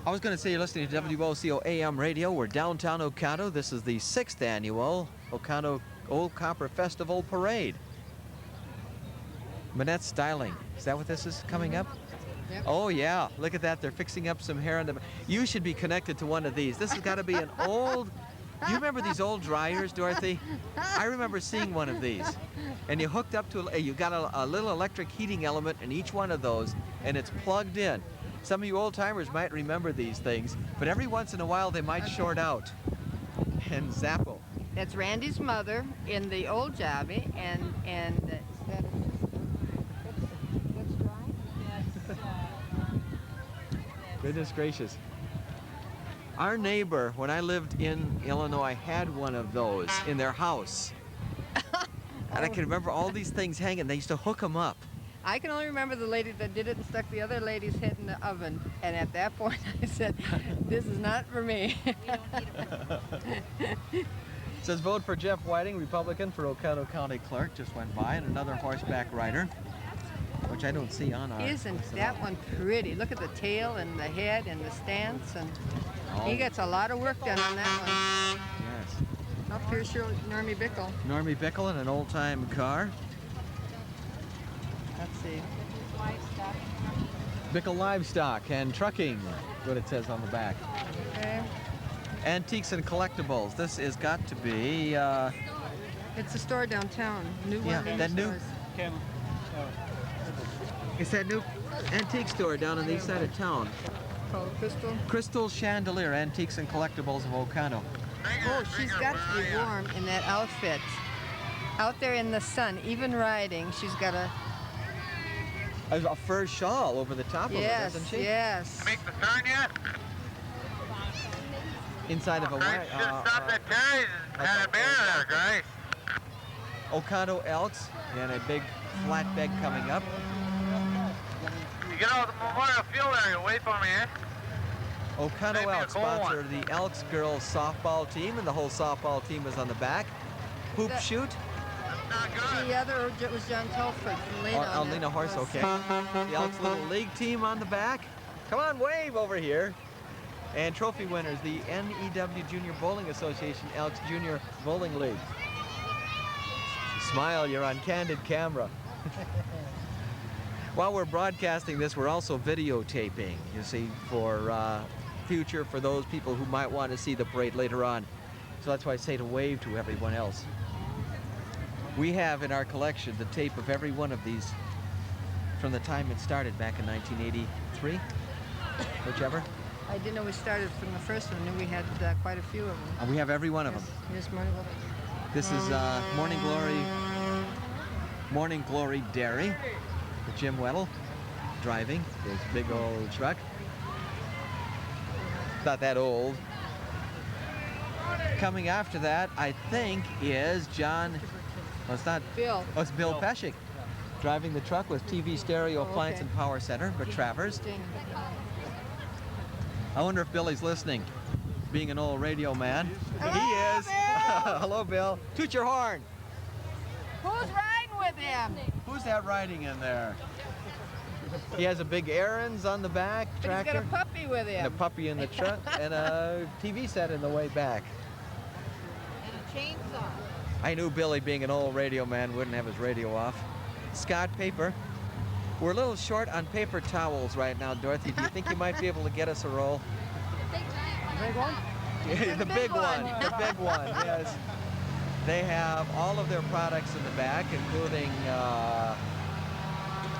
I was going to say you're listening to WOCO AM radio. We're downtown Oconto. This is the 6th annual Oconto Old Copper Festival Parade. Manette Styling, is that what this is coming up? Yep. Oh yeah, look at that. They're fixing up some hair on the... You should be connected to one of these. This has got to be an old... You remember these old dryers, Dorothy? I remember seeing one of these. And you hooked up to, you got a little electric heating element in each one of those, and it's plugged in. Some of you old timers might remember these things, but every once in a while they might short out and zappo. that's Randy's mother in the old jobby, and that's dry. Goodness gracious. Our neighbor, when I lived in Illinois, had one of those in their house. And I can remember all these things hanging. They used to hook them up. I can only remember the lady that did it and stuck the other lady's head in the oven. And at that point, I said, this is not for me. It says vote for Jeff Whiting, Republican, for Oconto County Clerk. Just went by, and another horseback rider, which I don't see on our. Isn't that one pretty? Look at the tail and the head and the stance, and he gets a lot of work done on that one. Yes. Up here's Normie Bickle. Normie Bickle in an old-time car. Let's see. Bickle Livestock and Trucking, what it says on the back. Okay. Antiques and Collectibles. This has got to be. It's a store downtown. New one. Yeah, of the that new. stores. It's that new antique store down on the east side of town. Called Crystal. Crystal Chandelier, Antiques and Collectibles of Oconto. Oh, she's got to be warm in that outfit. Out there in the sun, even riding, she's got a. A fur shawl over the top of it, doesn't she? Yes. Make the sign yet? Inside of a Guys, should have stopped at Terry's and had a beer there, guys. Oconto Elks and a big flatbed coming up. You get out of the Memorial Field area, wait for me, eh? Oconto Maybe a Elks cold sponsor one. the Elks girls softball team, and the whole softball team is on the back. Hoop That- shoot. Not good. The other was John Telford from Lena. Oh, Lena Horse, okay. The Elks Little League team on the back. Come on, wave over here. And trophy winners, the NEW Junior Bowling Association Elks Junior Bowling League. Smile, you're on candid camera. While we're broadcasting this, we're also videotaping, you see, for future, for those people who might want to see the parade later on. So that's why I say to wave to everyone else. We have in our collection the tape of every one of these from the time it started back in 1983, whichever. I didn't know we started from the first one. I knew we had quite a few of them. And we have every one of them. Here's Morning Glory. This is Morning Glory Dairy with Jim Weddle driving his big old truck. Not that old. Coming after that, I think, is John. Well, it's not. Bill. Oh, it's Bill Pescick driving the truck with TV, stereo, appliance, okay. and power center. But Travers. Interesting. I wonder if Billy's listening, being an old radio man. Hello, He is. Bill! Hello, Bill. Toot your horn. Who's riding with him? Who's that riding in there? He has a big Aaron's on the back, But he's tractor, got a puppy with and a him. puppy in the truck, and a TV set in the way back. And a chainsaw. I knew Billy, being an old radio man, wouldn't have his radio off. Scott Paper. We're a little short on paper towels right now, Dorothy. Do you think you might be able to get us a roll? Big one? The big one. The big one, yes. They have all of their products in the back, including,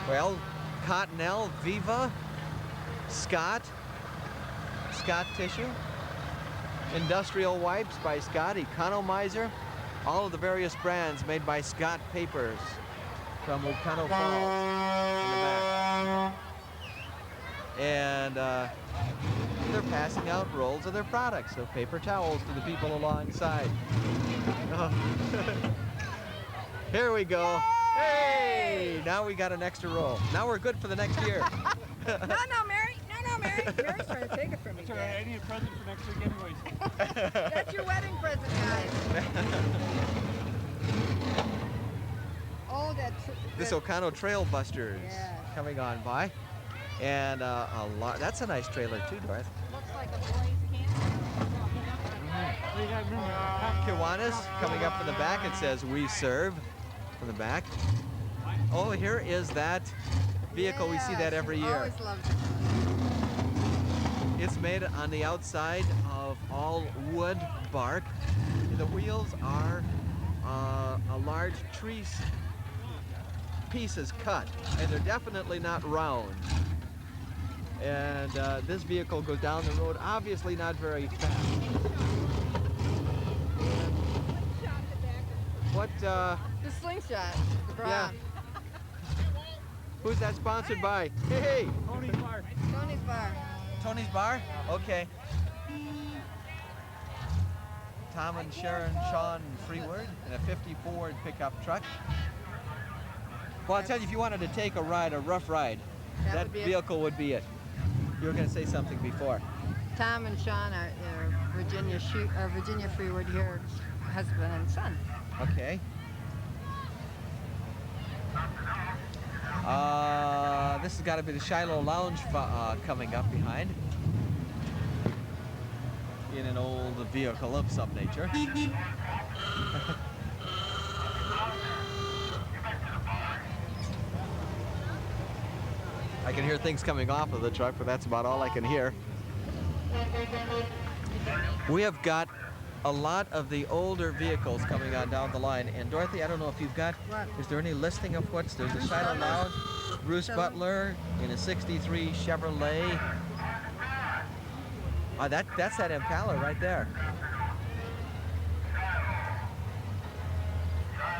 well, Cottonelle, Viva, Scott Tissue, Industrial Wipes by Scott, Economizer, all of the various brands made by Scott Papers from Oconto Falls in the back. And they're passing out rolls of their products, of paper towels, to the people alongside. Oh. Here we go. Hey! Now we got an extra roll. Now we're good for the next year. No, Mary. No, Mary. Mary's trying to take it from me. It's all right. I need a present for next week anyways. That's your wedding present, guys. Oh, This Oconto Trail Busters Yeah. coming on by. And that's a nice trailer too, Dorothy. looks like a boy's candy. You gotta remember, Kiwanis coming up from the back. It says "We Serve" from the back. Oh, here is that vehicle. We see that every year. Always loved it. It's made on the outside of all wood bark. The wheels are a large tree pieces cut, and they're definitely not round. And this vehicle goes down the road, obviously not very fast. What, The slingshot, the bra. yeah. Who's that sponsored by? Hey, Tony's Bar. Tony's Bar. Tony's Bar? Okay. Tom and Sharon, Sean, and Freeward in a 50 Ford pickup truck. Well, I'll tell you, if you wanted to take a ride, a rough ride, that would be it. vehicle would be it. You were going to say something before. Tom and Sean are Virginia Freeward here, husband and son. Okay. This has got to be the Shiloh Lounge coming up behind. In an old vehicle of some nature. I can hear things coming off of the truck, but that's about all I can hear. We have got a lot of the older vehicles coming on down the line. And Dorothy, I don't know if you've got, What? is there any listing of what's, there's a Bruce Shiloh Butler. Lounge, Bruce Seven. Butler in a 63 Chevrolet. That's that Impala right there.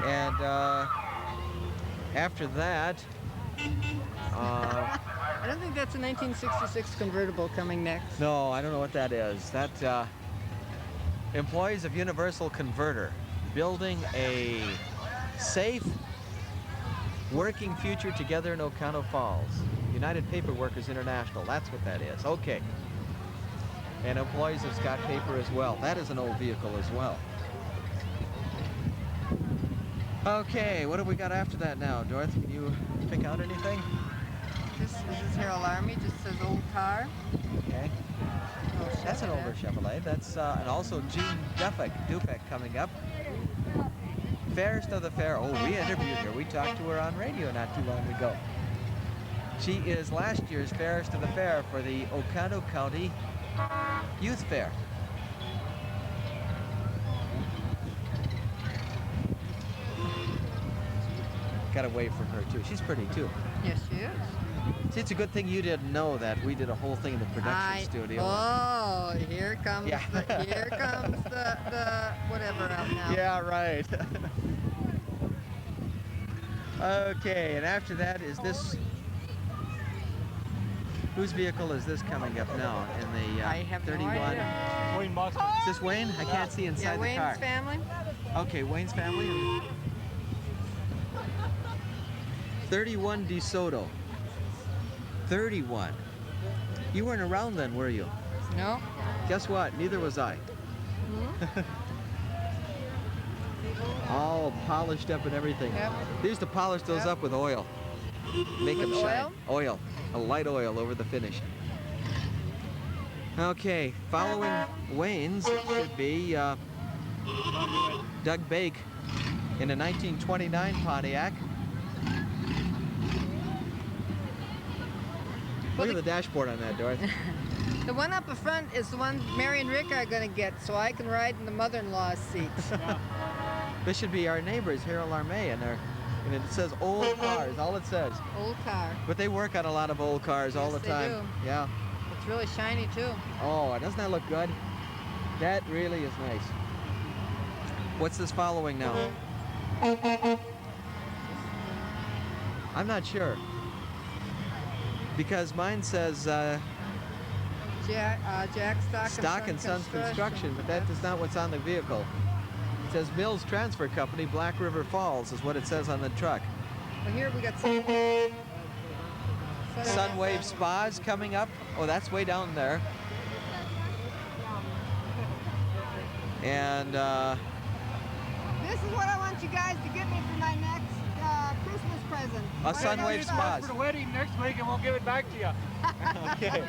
And after that, I don't think that's a 1966 convertible coming next. no, I don't know what that is. That employees of Universal Converter building a safe, working future together in Oconto Falls. United Paper Workers International, that's what that is. Okay. And employees of Scott Paper as well. That is an old vehicle as well. Okay, what have we got after that now, Dorothy? Can you pick out anything? This Harold Army, just says old car. Okay. Oh, That's an older Chevrolet. That's and also Jean Dufek coming up. Fairest of the Fair. Oh, we interviewed her. We talked to her on radio not too long ago. She is last year's Fairest of the Fair for the Oconto County Youth Fair. Got away from her too. She's pretty too. Yes, she is. See, it's a good thing you didn't know that we did a whole thing in the production studio. Oh, here comes Yeah. here comes the whatever out now. Yeah, right. Okay, and after that is this. Whose vehicle is this coming up now? In the I have no 31. idea. Wayne Mustard. Is this Wayne? I can't see Yeah, inside the Wayne's car. family. Okay, Wayne's family. 31 DeSoto. 31. You weren't around then, were you? No. Guess what? Neither was I. All polished up and everything. Yep. They used to polish those Yep. up with oil. Make With them shine. oil? Oil. A light oil over the finish. Okay, following Wayne's should be Doug Bake in a 1929 Pontiac. Look at the dashboard on that, Dorothy. The one up in front is the one Mary and Rick are going to get, so I can ride in the mother-in-law's seats. This should be our neighbors, Harold Armay, and it says old cars, all it says. Old car. But they work on a lot of old cars all Yes, the they time. do. Yeah. It's really shiny too. Oh, doesn't that look good? That really is nice. What's this following now? I'm not sure. Because mine says Jack Stock and Sons Construction, but that is not what's on the vehicle. It says Mills Transfer Company, Black River Falls, is what it says on the truck. Well, here we got Sunwave Spas coming up. Oh, that's way down there. And This is what I want you guys to get me for my next Christmas present. a Sunwave Spas. For the wedding next week, and we'll give it back to you. Okay.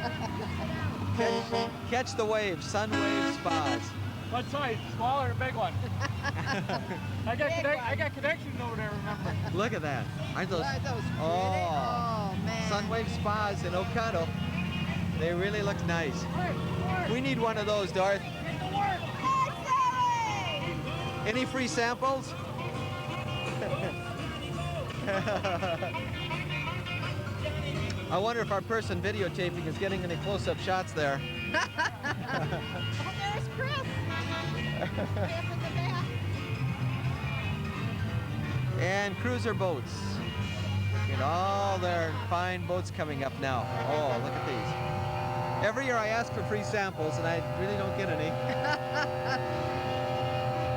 Catch the wave, Sunwave Spas. What size? Small or a big one? I got connections over there. Remember? Look at that. Aren't those? Aren't those pretty? Oh, Oh, man. Sunwave Spas in Oconto. They really look nice. We need one of those, Darth. Any free samples? I wonder if our person videotaping is getting any close-up shots there. There's Chris. And cruiser boats. And all their fine boats coming up now. Oh, look at these. Every year I ask for free samples and I really don't get any.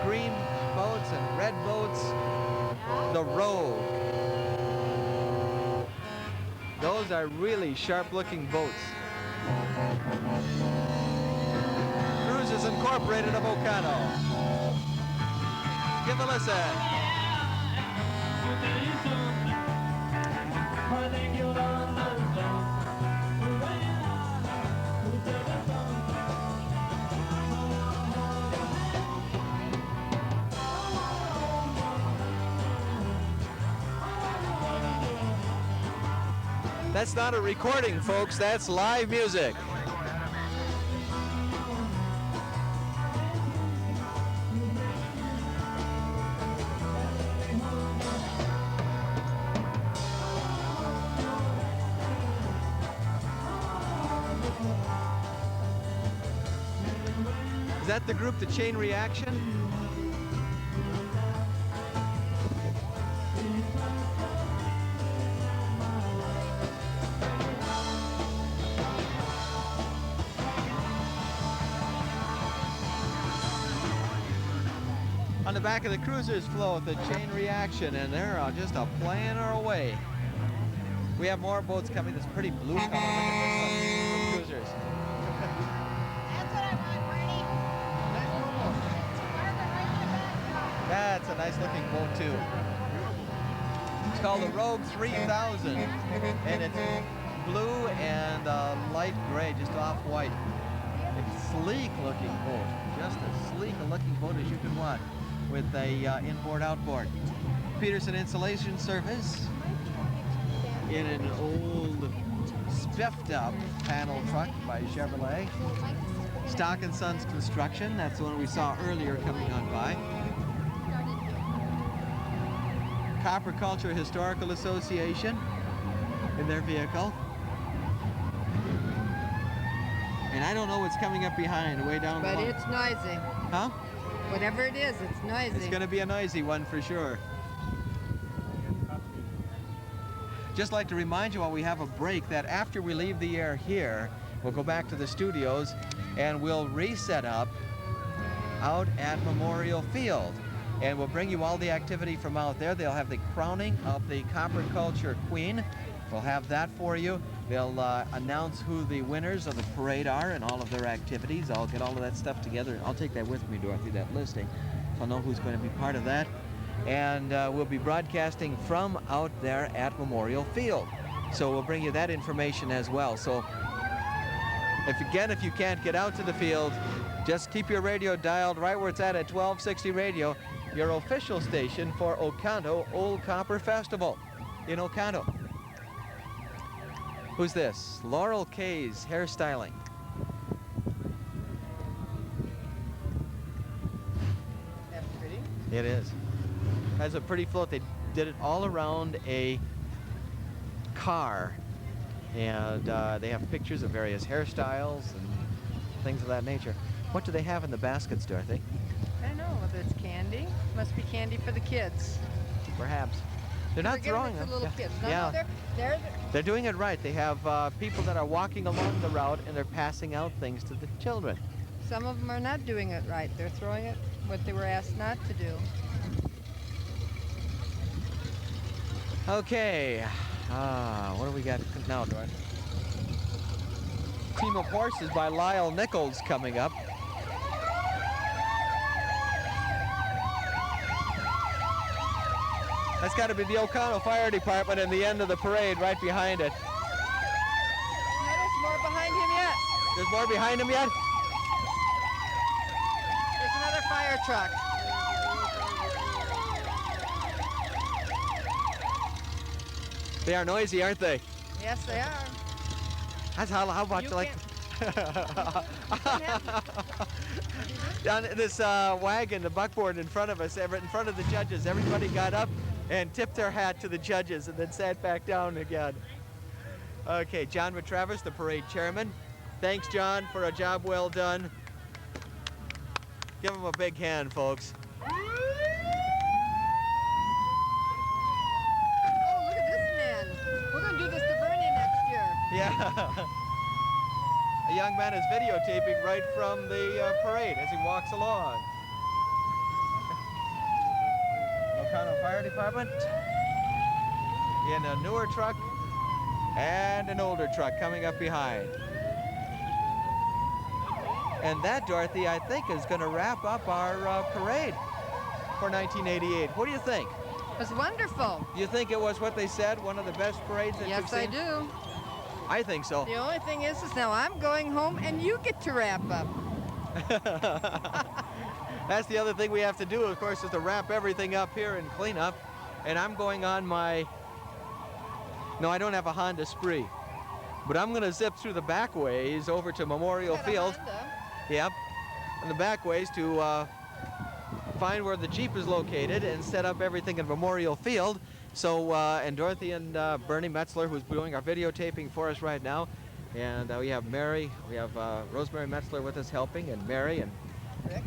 green boats and red boats. The Rogue. Those are really sharp-looking boats. Cruises Incorporated of Oconto. Give a listen. That's not a recording, folks. That's live music. Is that the group, The Chain Reaction? On the back of the cruisers float the Chain Reaction, and they're just a playing her away. We have more boats coming. This pretty blue color. Look at this one from cruisers. That's what I want, Bernie. That's a nice looking boat too. It's called the Rogue 3000, and it's blue and light gray, just off-white. It's a sleek looking boat, just as sleek a looking boat as you can want, with a inboard-outboard. Peterson Insulation Service in an old spiffed up panel truck by Chevrolet. Stock & Sons Construction, that's the one we saw earlier coming on by. Copper Culture Historical Association in their vehicle. And I don't know what's coming up behind, way down But below. it's noisy. Huh? Whatever it is, it's noisy. It's going to be a noisy one for sure. Just like to remind you while we have a break that after we leave the air here, we'll go back to the studios and we'll reset up out at Memorial Field. And we'll bring you all the activity from out there. They'll have the crowning of the Copper Culture Queen. We'll have that for you. They'll announce who the winners of the parade are and all of their activities. I'll get all of that stuff together. I'll take that with me, Dorothy, that listing. I'll know who's going to be part of that. And we'll be broadcasting from out there at Memorial Field. So we'll bring you that information as well. So if you can't get out to the field, just keep your radio dialed right where it's at 1260 Radio, your official station for Oconto Old Copper Festival in Oconto. Who's this? Laurel Kay's hairstyling. That's pretty. It is. That's a pretty float. They did it all around a car. And they have pictures of various hairstyles and things of that nature. What do they have in the baskets, Dorothy? I don't know whether it's candy. Must be candy for the kids. Perhaps. They're not throwing them. them. To little kids. No, Yeah. no, they're They're doing it right. They have people that are walking along the route and they're passing out things to the children. some of them are not doing it right. They're throwing it what they were asked not to do. Okay. What do we got now, Dorothy? Team of Horses by Lyle Nichols coming up. That's got to be the Oconto Fire Department and the end of the parade right behind it. No, there's more behind him yet. There's more behind him yet? There's another fire truck. They are noisy, aren't they? Yes, they are. That's how about you like... Down this wagon, the buckboard in front of us, in front of the judges, everybody got up and tipped their hat to the judges and then sat back down again. Okay, John McTravis, the parade chairman. Thanks, John, for a job well done. Give him a big hand, folks. Oh, look at this man. We're going to do this to Bernie next year. Yeah. A young man is videotaping right from the parade as he walks along. Oconto Fire Department in a newer truck and an older truck coming up behind. And that, Dorothy, I think is going to wrap up our parade for 1988. What do you think? It was wonderful. Do you think it was what they said, one of the best parades that you've Yes, I seen? do. I think so. The only thing is now I'm going home and you get to wrap up. That's the other thing we have to do, of course, is to wrap everything up here and clean up. And I'm going on my... No, I don't have a Honda Spree. But I'm going to zip through the back ways over to Memorial Got a Field. Honda. Yep. And the back ways to find where the Jeep is located and set up everything in Memorial Field. So, and Dorothy and Bernie Metzler, who's doing our videotaping for us right now. And we have Mary, we have Rosemary Metzler with us helping, and Mary and Rick.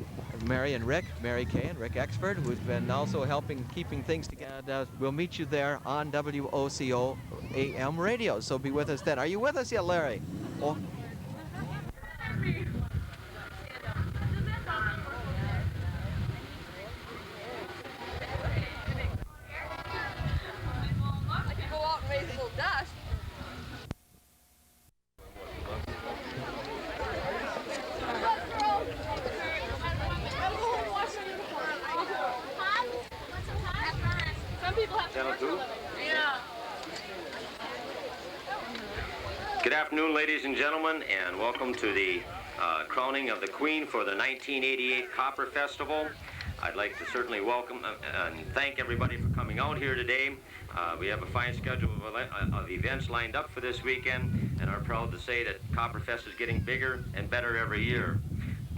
Mary and Rick, Mary Kay and Rick Exford, who's been also helping keeping things together. We'll meet you there on WOCO AM radio, so be with us then. Are you with us yet, Larry? Oh. Good afternoon, ladies and gentlemen, and welcome to the crowning of the Queen for the 1988 Copper Festival. I'd like to certainly welcome and thank everybody for coming out here today. We have a fine schedule of events lined up for this weekend, and are proud to say that Copperfest is getting bigger and better every year.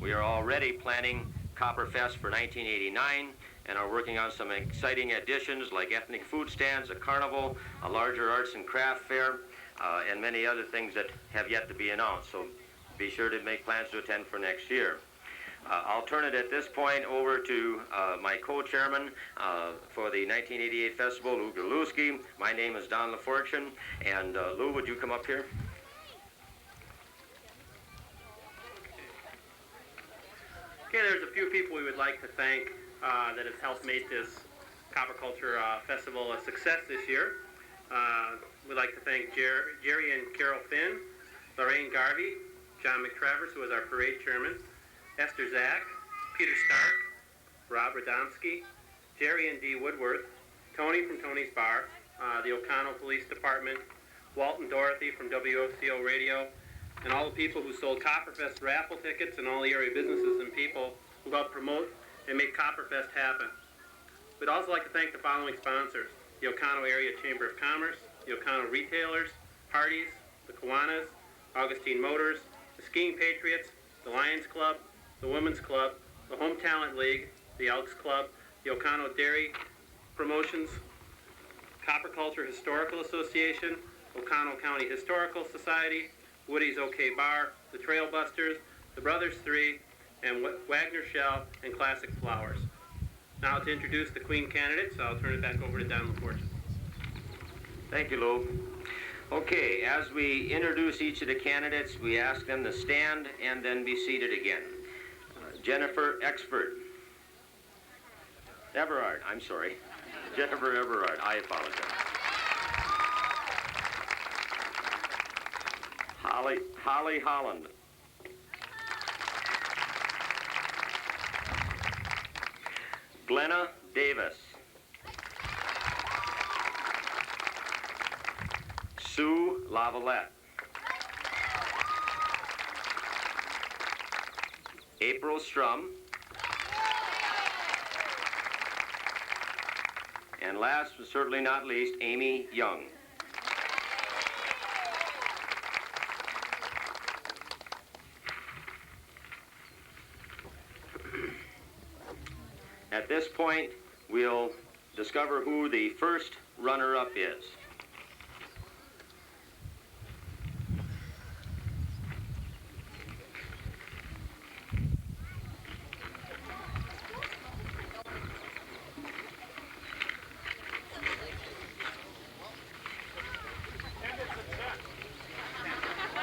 We are already planning Copperfest for 1989 and are working on some exciting additions like ethnic food stands, a carnival, a larger arts and craft fair, and many other things that have yet to be announced. So be sure to make plans to attend for next year. I'll turn it at this point over to my co-chairman for the 1988 festival, Lou Galuski. My name is Don LaFortune, and Lou, would you come up here? Okay, there's a few people we would like to thank that have helped make this Copper Culture Festival a success this year. We'd like to thank Jerry and Carol Finn, Lorraine Garvey, John McTravers, who is our parade chairman, Esther Zach, Peter Stark, Rob Radomski, Jerry and Dee Woodworth, Tony from Tony's Bar, the Oconto Police Department, Walt and Dorothy from WOCO Radio, and all the people who sold Copperfest raffle tickets, and all the area businesses and people who helped promote and make Copperfest happen. We'd also like to thank the following sponsors: the Oconto Area Chamber of Commerce, the Oconto Retailers, Hardee's, the Kiwanis, Augustine Motors, the Skiing Patriots, the Lions Club, the Women's Club, the Home Talent League, the Elks Club, the Oconto Dairy Promotions, Copper Culture Historical Association, Oconto County Historical Society, Woody's OK Bar, the Trailbusters, the Brothers Three, and Wagner Shell and Classic Flowers. Now to introduce the Queen candidates, I'll turn it back over to Don LaFortune. Thank you, Lou. Okay, as we introduce each of the candidates, we ask them to stand and then be seated again. Jennifer Exford. Everard, I'm sorry. Jennifer Everard, I apologize. Holly Holland. Glenna Davis. Sue Lavalette. April Strum. And last but certainly not least, Amy Young. At this point, we'll discover who the first runner-up is.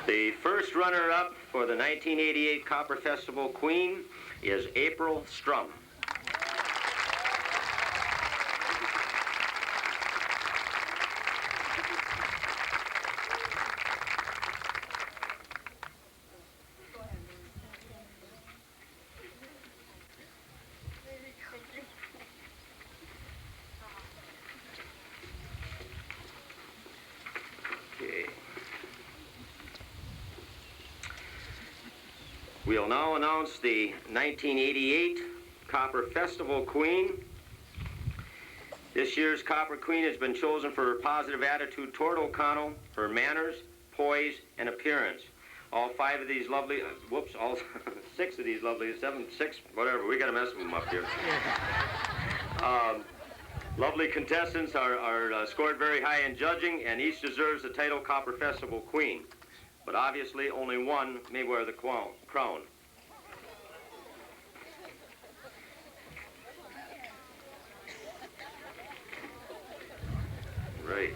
The first runner-up for the 1988 Copper Festival Queen is April Strum. We'll now announce the 1988 Copper Festival Queen. This year's Copper Queen has been chosen for her positive attitude toward Oconto, her manners, poise, and appearance. All 5 of these lovely, all 6 of these lovely, 7, 6, whatever, we got to mess with them up here. Lovely contestants are scored very high in judging, and each deserves the title Copper Festival Queen. But obviously, only one may wear the crown. Right.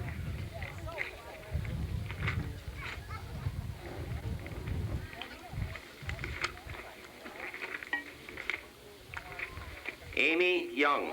Amy Young.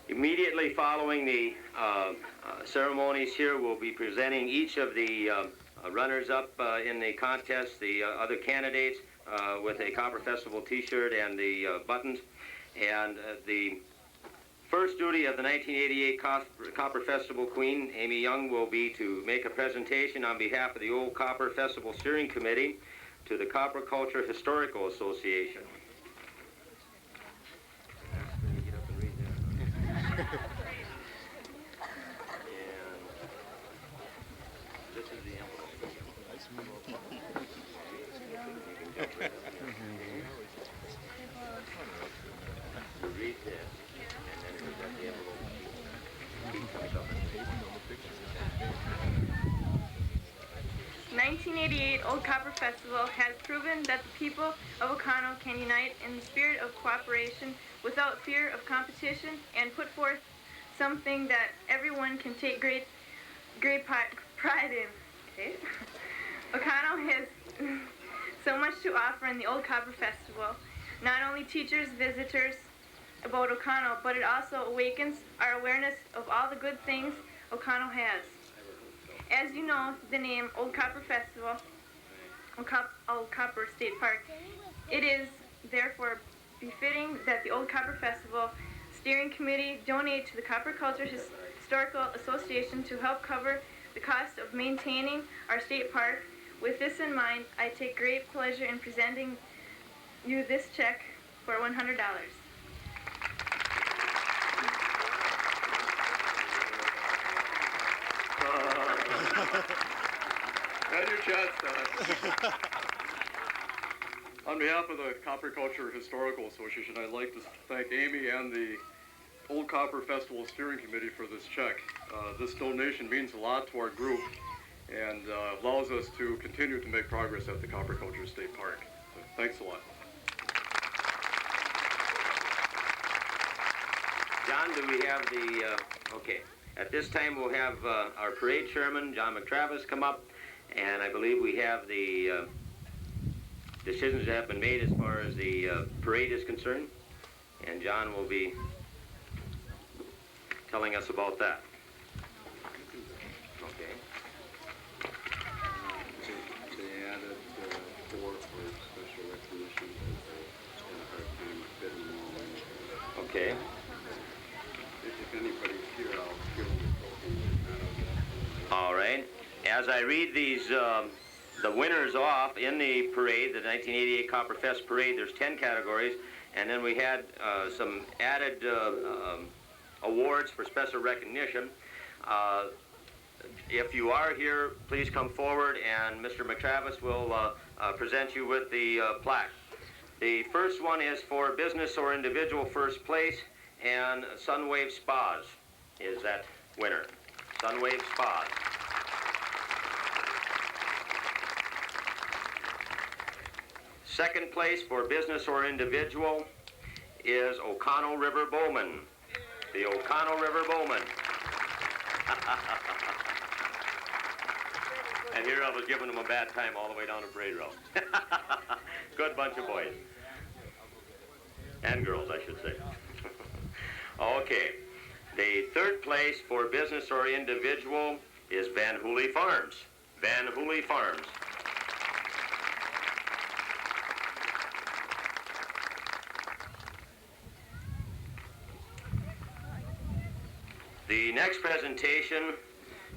Immediately following the ceremonies here, we'll be presenting each of the runners-up in the contest, the other candidates, with a Copper Festival t-shirt and the buttons. And the first duty of the 1988 Copper Festival Queen, Amy Young, will be to make a presentation on behalf of the Old Copper Festival Steering Committee to the Copper Culture Historical Association. This is the envelope. You read this, and then we've got the envelope. Keep coming up. 1988 Old Copper Festival has proven that the people of Oconto can unite in the spirit of cooperation without fear of competition and put forth something that everyone can take great pride in. Okay? Oconto has so much to offer in the Old Copper Festival. Not only teachers, visitors about Oconto, but it also awakens our awareness of all the good things Oconto has. As you know, the name Old Copper Festival, Old Copper State Park, it is therefore befitting that the Old Copper Festival Steering Committee donate to the Copper Culture Historical Association to help cover the cost of maintaining our state park. With this in mind, I take great pleasure in presenting you this check for $100. Got your chance, Dad. On behalf of the Copper Culture Historical Association, I'd like to thank Amy and the Old Copper Festival Steering Committee for this check. This donation means a lot to our group and allows us to continue to make progress at the Copper Culture State Park. So, thanks a lot. John, do we have the, okay. At this time, we'll have our parade chairman, John McTravis, come up, and I believe we have the decisions that have been made as far as the parade is concerned, and John will be telling us about that. Okay. They added 4 for special recognition. Okay. If anybody's here, I'll give them the All right. As I read these, the winners off in the parade, the 1988 Copperfest Parade, there's 10 categories, and then we had some added awards for special recognition. If you are here, please come forward, and Mr. McTravis will present you with the plaque. The first one is for business or individual first place, and Sunwave Spas is that winner. Sunwave Spas. Second place for business or individual is Oconto River Bowman. the Oconto River Bowmen. And here I was giving them a bad time all the way down to parade route. Good bunch of boys. And girls, I should say. Okay. The third place for business or individual is Van Hooley Farms. Van Hooley Farms. The next presentation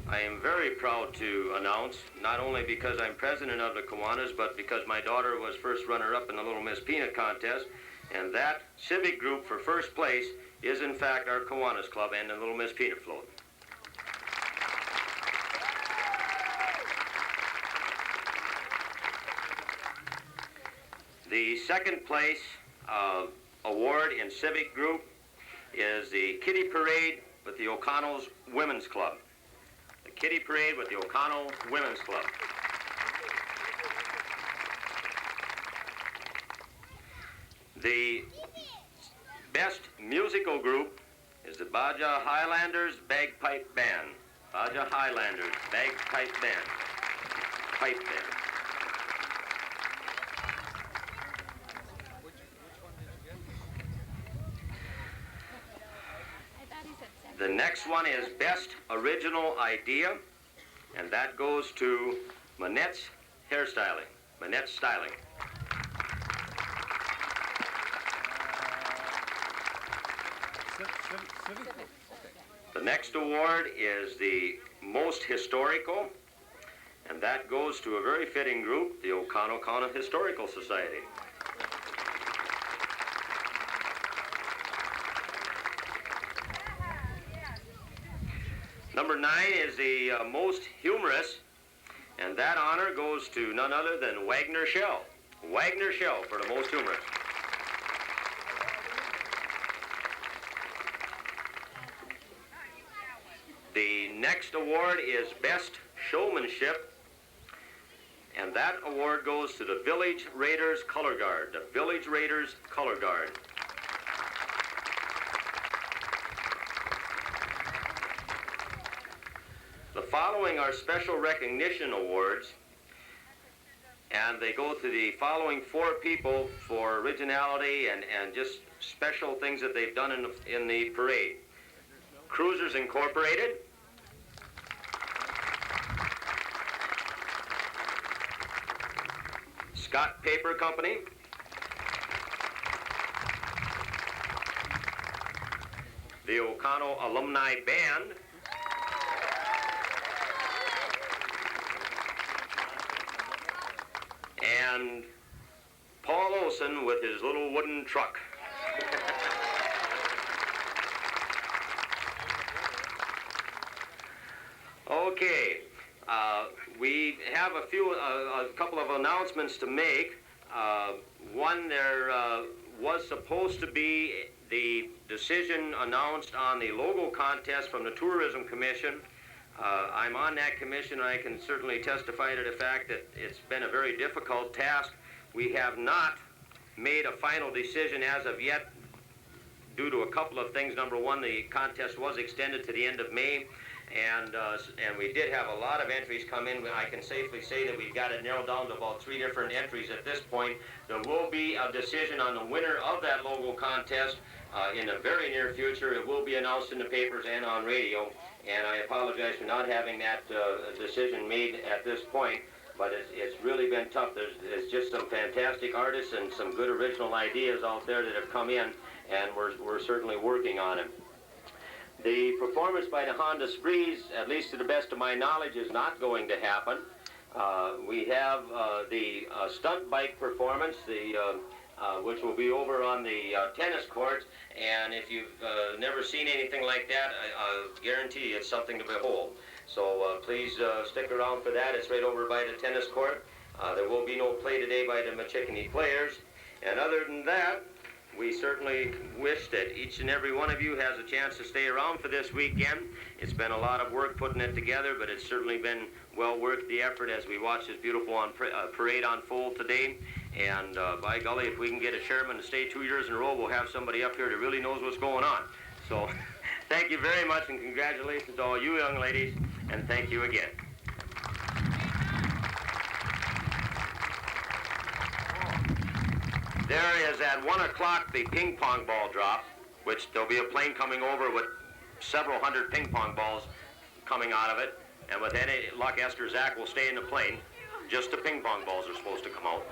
I am very proud to announce, not only because I'm president of the Kiwanis, but because my daughter was first runner-up in the Little Miss Peanut contest, and that civic group for first place is in fact our Kiwanis Club and the Little Miss Peanut Float. The second place award in civic group is the Kitty Parade with the Oconto's Women's Club. The Kitty Parade with the Oconto Women's Club. The best musical group is the Baja Highlanders Bagpipe Band. Baja Highlanders Bagpipe Band. Pipe Band. The next one is Best Original Idea, and that goes to Manette's Hairstyling. Manette's Styling. The next award is the Most Historical, and that goes to a very fitting group, the Oconto County Historical Society. Number 9 is the most humorous, and that honor goes to none other than Wagner Shell. Wagner Shell for the most humorous. The next award is Best Showmanship, and that award goes to the Village Raiders Color Guard. The Village Raiders Color Guard. The following are special recognition awards, and they go to the following 4 people for originality and just special things that they've done in the parade. Cruisers Incorporated, Scott Paper Company, the Oconto Alumni Band, and Paul Olson with his little wooden truck. Okay, we have a couple of announcements to make. One, there was supposed to be the decision announced on the logo contest from the Tourism Commission. I'm on that commission, and I can certainly testify to the fact that it's been a very difficult task. We have not made a final decision as of yet due to a couple of things. Number one, the contest was extended to the end of May, and we did have a lot of entries come in. I can safely say that we've got it narrowed down to about 3 different entries at this point. There will be a decision on the winner of that logo contest in the very near future. It will be announced in the papers and on radio, and I apologize for not having that decision made at this point, but it's really been tough. There's just some fantastic artists and some good original ideas out there that have come in, and we're certainly working on it. The performance by the Honda Sprees, at least to the best of my knowledge, is not going to happen. We have the stunt bike performance, which will be over on the tennis courts, and if you've never seen anything like that, I guarantee you it's something to behold. So please stick around for that. It's right over by the tennis court. There will be no play today by the Machickeny players. And other than that, we certainly wish that each and every one of you has a chance to stay around for this weekend. It's been a lot of work putting it together, but it's certainly been well worth the effort as we watch this beautiful parade unfold today. And by golly, if we can get a chairman to stay 2 years in a row, we'll have somebody up here that really knows what's going on. So Thank you very much, and congratulations to all you young ladies, and thank you again. There is at 1 o'clock the ping pong ball drop, which there'll be a plane coming over with several hundred ping pong balls coming out of it, and with any luck, Esther Zach will stay in the plane. Just the ping pong balls are supposed to come out.